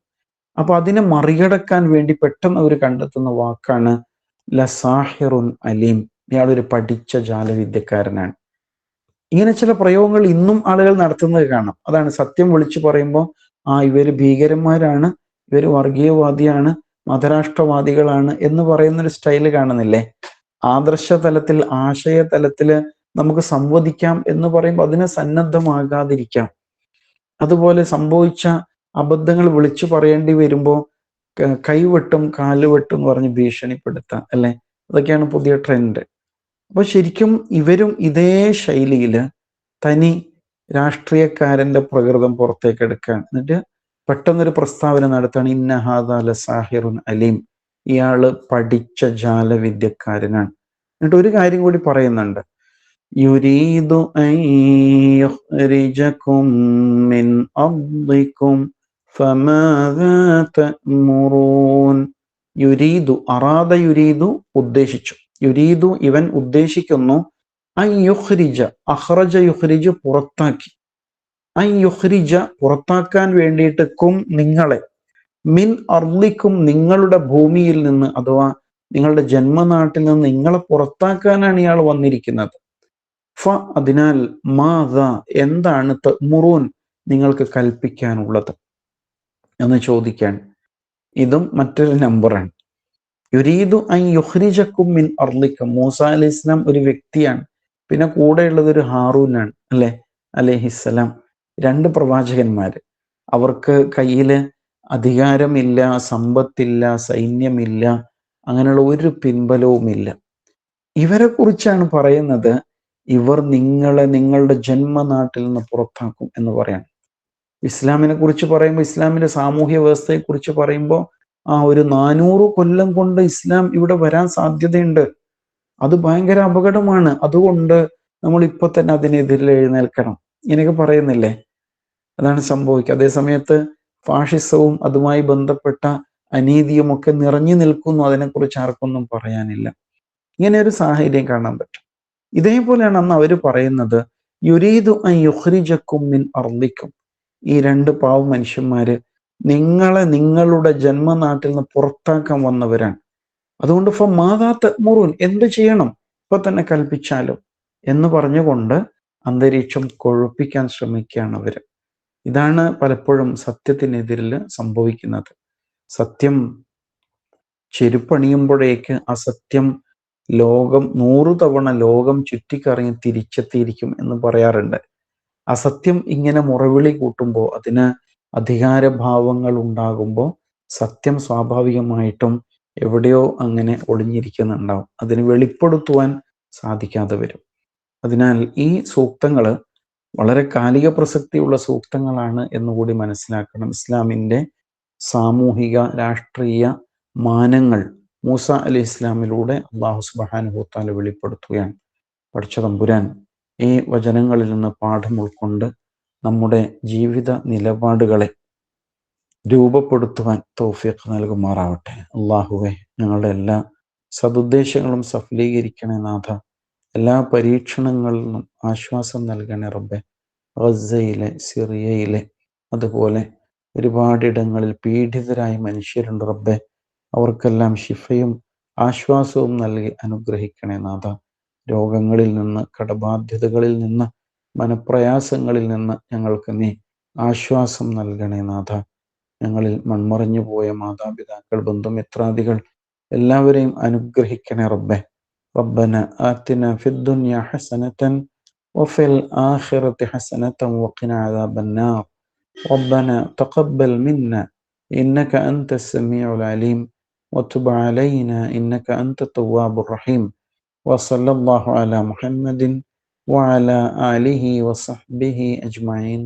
അപ്പൊ അതിനെ മറികടക്കാൻ വേണ്ടി പെട്ടെന്ന് അവർ കണ്ടെത്തുന്ന വാക്കാണ് ലസാഹിറുൻ അലീം. ഇയാളൊരു പഠിച്ച ജാലവിദ്യക്കാരനാണ്. ഇങ്ങനെ ചില പ്രയോഗങ്ങൾ ഇന്നും ആളുകൾ നടത്തുന്നത് കാണാം. അതാണ് സത്യം വിളിച്ചു പറയുമ്പോൾ, ഇവര് ഭീകരന്മാരാണ്, ഇവര് വർഗീയവാദിയാണ്, മതരാഷ്ട്രവാദികളാണ് എന്ന് പറയുന്നൊരു സ്റ്റൈല് കാണുന്നില്ലേ? ആദർശ തലത്തിൽ, ആശയ തലത്തില് നമുക്ക് സംവദിക്കാം എന്ന് പറയുമ്പോൾ അതിനെ സന്നദ്ധമാകാതിരിക്കാം. അതുപോലെ സംഭവിച്ച അബദ്ധങ്ങൾ വിളിച്ചു പറയേണ്ടി വരുമ്പോൾ കൈവെട്ടും കാലുവെട്ടും എന്ന് പറഞ്ഞ് ഭീഷണിപ്പെടുത്താം, അല്ലെ? അതൊക്കെയാണ് പുതിയ ട്രെൻഡ്. അപ്പൊ ശരിക്കും ഇവരും ഇതേ ശൈലിയില് തനി രാഷ്ട്രീയക്കാരന്റെ പ്രകൃതം പുറത്തേക്ക് എടുക്കുകയാണ്. എന്നിട്ട് പെട്ടെന്നൊരു പ്രസ്താവന നടത്താണ്, ഇന്ന ഹാദാ ലസാഹിറുൻ അലീം. ഇയാള് പഠിച്ച ജാലവിദ്യക്കാരനാണ്. എന്നിട്ട് ഒരു കാര്യം കൂടി പറയുന്നുണ്ട്, യുരീദു അൻ യുഖ്രിജകും മിൻ അർദികും ഫമാദാ തഅ്മുറൂൻ. യുരീദു, അറാദ യുരീദു, ഉദ്ദേശിച്ചു. യുരീദു, ഇവൻ ഉദ്ദേശിക്കുന്നു. അൻ യുഖ്രിജ, അഖ്റജ യുഖ്രിജു, പുറത്താക്കി. അൻ യുഖ്രിജ, പുറത്താക്കാൻ വേണ്ടിയിട്ട്, കും, നിങ്ങളെ, മിൻ അർളിക്കും, നിങ്ങളുടെ ഭൂമിയിൽ നിന്ന്, അഥവാ നിങ്ങളുടെ ജന്മനാട്ടിൽ നിന്ന് നിങ്ങളെ പുറത്താക്കാനാണ് ഇയാൾ വന്നിരിക്കുന്നത്. ഫ, അതിനാൽ, മാദ, എന്താണ്, തഅ്മുറൂൻ, നിങ്ങൾക്ക് കൽപ്പിക്കാനുള്ളത് എന്ന് ചോദിക്കാൻ. ഇതും മറ്റൊരു നമ്പറാണ്. യുരീദു അൻ യുഖ്രിജക്കും മിൻ അർളിക്കും. മൂസ അലൈഹി ഇസ്ലാം ഒരു വ്യക്തിയാണ്. പിന്നെ കൂടെയുള്ളത് ഒരു ഹാറൂനാണ്, അല്ലെ, അലൈഹിസ്സലാം. രണ്ട് പ്രവാചകന്മാര്. അവർക്ക് കയ്യില് അധികാരമില്ല, സമ്പത്തില്ല, സൈന്യമില്ല, അങ്ങനെയുള്ള ഒരു പിൻബലവുമില്ല. ഇവരെ കുറിച്ചാണ് പറയുന്നത്, ഇവർ നിങ്ങളെ നിങ്ങളുടെ ജന്മനാട്ടിൽ നിന്ന് പുറത്താക്കും എന്ന് പറയാണ്. ഇസ്ലാമിനെ കുറിച്ച് പറയുമ്പോൾ, ഇസ്ലാമിന്റെ സാമൂഹ്യ വ്യവസ്ഥയെ കുറിച്ച് പറയുമ്പോൾ, ഒരു 400 കൊല്ലം കൊണ്ട് ഇസ്ലാം ഇവിടെ വരാൻ സാധ്യതയുണ്ട്. അത് ഭയങ്കര അപകടമാണ്. അതുകൊണ്ട് നമ്മൾ ഇപ്പൊ തന്നെ അതിനെതിരെ എഴുന്നേൽക്കണം. ഇങ്ങനെയൊക്കെ പറയുന്നില്ലേ? അതാണ് സംഭവിക്കുക. അതേ സമയത്ത് ഫാഷിസവും അതുമായി ബന്ധപ്പെട്ട അനീതിയും ഒക്കെ നിറഞ്ഞു നിൽക്കുന്നു. അതിനെക്കുറിച്ച് ആർക്കൊന്നും പറയാനില്ല. ഇങ്ങനെ ഒരു സാഹചര്യം കാണാൻ പറ്റും. ഇതേപോലെയാണ് അന്ന് അവർ പറയുന്നത്, യുരീദു അൻ യുഖ്രിജക്കും മിൻ അർളിക്കും. ഈ രണ്ട് പാവ മനുഷ്യന്മാര് നിങ്ങളെ നിങ്ങളുടെ ജന്മനാട്ടിൽ നിന്ന് പുറത്താക്കാൻ വന്നവരാണ്. അതുകൊണ്ട് ഫമാദാ തഅ്മുറൂൻ, എന്ത് ചെയ്യണം, ഇപ്പൊ തന്നെ കൽപ്പിച്ചാലോ എന്ന് പറഞ്ഞുകൊണ്ട് അന്തരീക്ഷം കൊഴുപ്പിക്കാൻ ശ്രമിക്കുകയാണ് അവര്. ഇതാണ് പലപ്പോഴും സത്യത്തിനെതിരിൽ സംഭവിക്കുന്നത്. സത്യം ചെരുപ്പണിയുമ്പോഴേക്ക് അസത്യം 100 തവണ ലോകം ചുറ്റിക്കറങ്ങി തിരിച്ചെത്തിയിരിക്കും എന്ന് പറയാറുണ്ട്. അസത്യം ഇങ്ങനെ മുറവിളി കൂട്ടുമ്പോൾ, അതിന് അധികാരഭാവങ്ങൾ ഉണ്ടാകുമ്പോൾ, സത്യം സ്വാഭാവികമായിട്ടും എവിടെയോ അങ്ങനെ ഒളിഞ്ഞിരിക്കുന്നുണ്ടാവും. അതിന് വെളിപ്പെടുത്തുവാൻ സാധിക്കാതെ വരും. അതിനാൽ ഈ സൂക്തങ്ങള് വളരെ കാലിക പ്രസക്തിയുള്ള സൂക്തങ്ങളാണ് എന്നുകൂടി മനസ്സിലാക്കണം. ഇസ്ലാമിൻ്റെ സാമൂഹിക രാഷ്ട്രീയ മാനങ്ങൾ മൂസ അലൈഹി ഇസ്ലാമിലൂടെ അല്ലാഹു സുബ്ഹാനഹു വ തആല വെളിപ്പെടുത്തുകയാണ്. പഠിച്ച തമ്പുരാൻ ഈ വചനങ്ങളിൽ നിന്ന് പാഠം ഉൾക്കൊണ്ട് നമ്മുടെ ജീവിത നിലപാടുകളെ രൂപപ്പെടുത്തുവാൻ തൗഫീഖ് നൽകുമാറാവട്ടെ. അള്ളാഹുവെ, ഞങ്ങളുടെ എല്ലാ സതുദ്ദേശങ്ങളും സഫലീകരിക്കണേ നാഥ. എല്ലാ പരീക്ഷണങ്ങളിൽ നിന്നും ആശ്വാസം നൽകണേ റബ്ബെ. ഗസയിലെ, സിറിയയിലെ, അതുപോലെ ഒരുപാടിടങ്ങളിൽ പീഡിതരായ മനുഷ്യരുണ്ട് റബ്ബെ. അവർക്കെല്ലാം ശിഫയും ആശ്വാസവും നൽകി അനുഗ്രഹിക്കണേ നാഥ. രോഗങ്ങളിൽ നിന്ന്, കടബാധ്യതകളിൽ നിന്ന്, മനപ്രയാസങ്ങളിൽ നിന്ന് ഞങ്ങൾക്ക് നീ ആശ്വാസം നൽകണേ നാഥ. ഞങ്ങളിൽ മൺമറഞ്ഞു പോയ മാതാപിതാക്കൾ, ബന്ധുമിത്രാദികൾ എല്ലാവരെയും അനുഗ്രഹിക്കണേ റബ്ബെ. റബ്ബന ആതിന ഫിദ്ദുനിയ ഹസനതൻ വഫിൽ ആഖിറതി ഹസനതൻ വഖിന അദാബന്നാർ. റബ്ബന തഖബ്ബൽ മിന്ന ഇന്നക അൻതസ് സമീഉൽ അലീം വതുബ് അലൈന ഇന്നക അൻതത് തവ്വാബുർ റഹീം. വസല്ലല്ലാഹു അലാ മുഹമ്മദിൻ വഅലാ ആലിഹി വസഹ്ബിഹി അജ്മഈൻ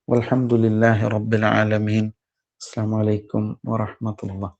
വൽഹംദുലില്ലാഹി റബ്ബിൽ ആലമീൻ. അസ്സലാമു അലൈക്കും വറഹ്മത്തുള്ളാഹി.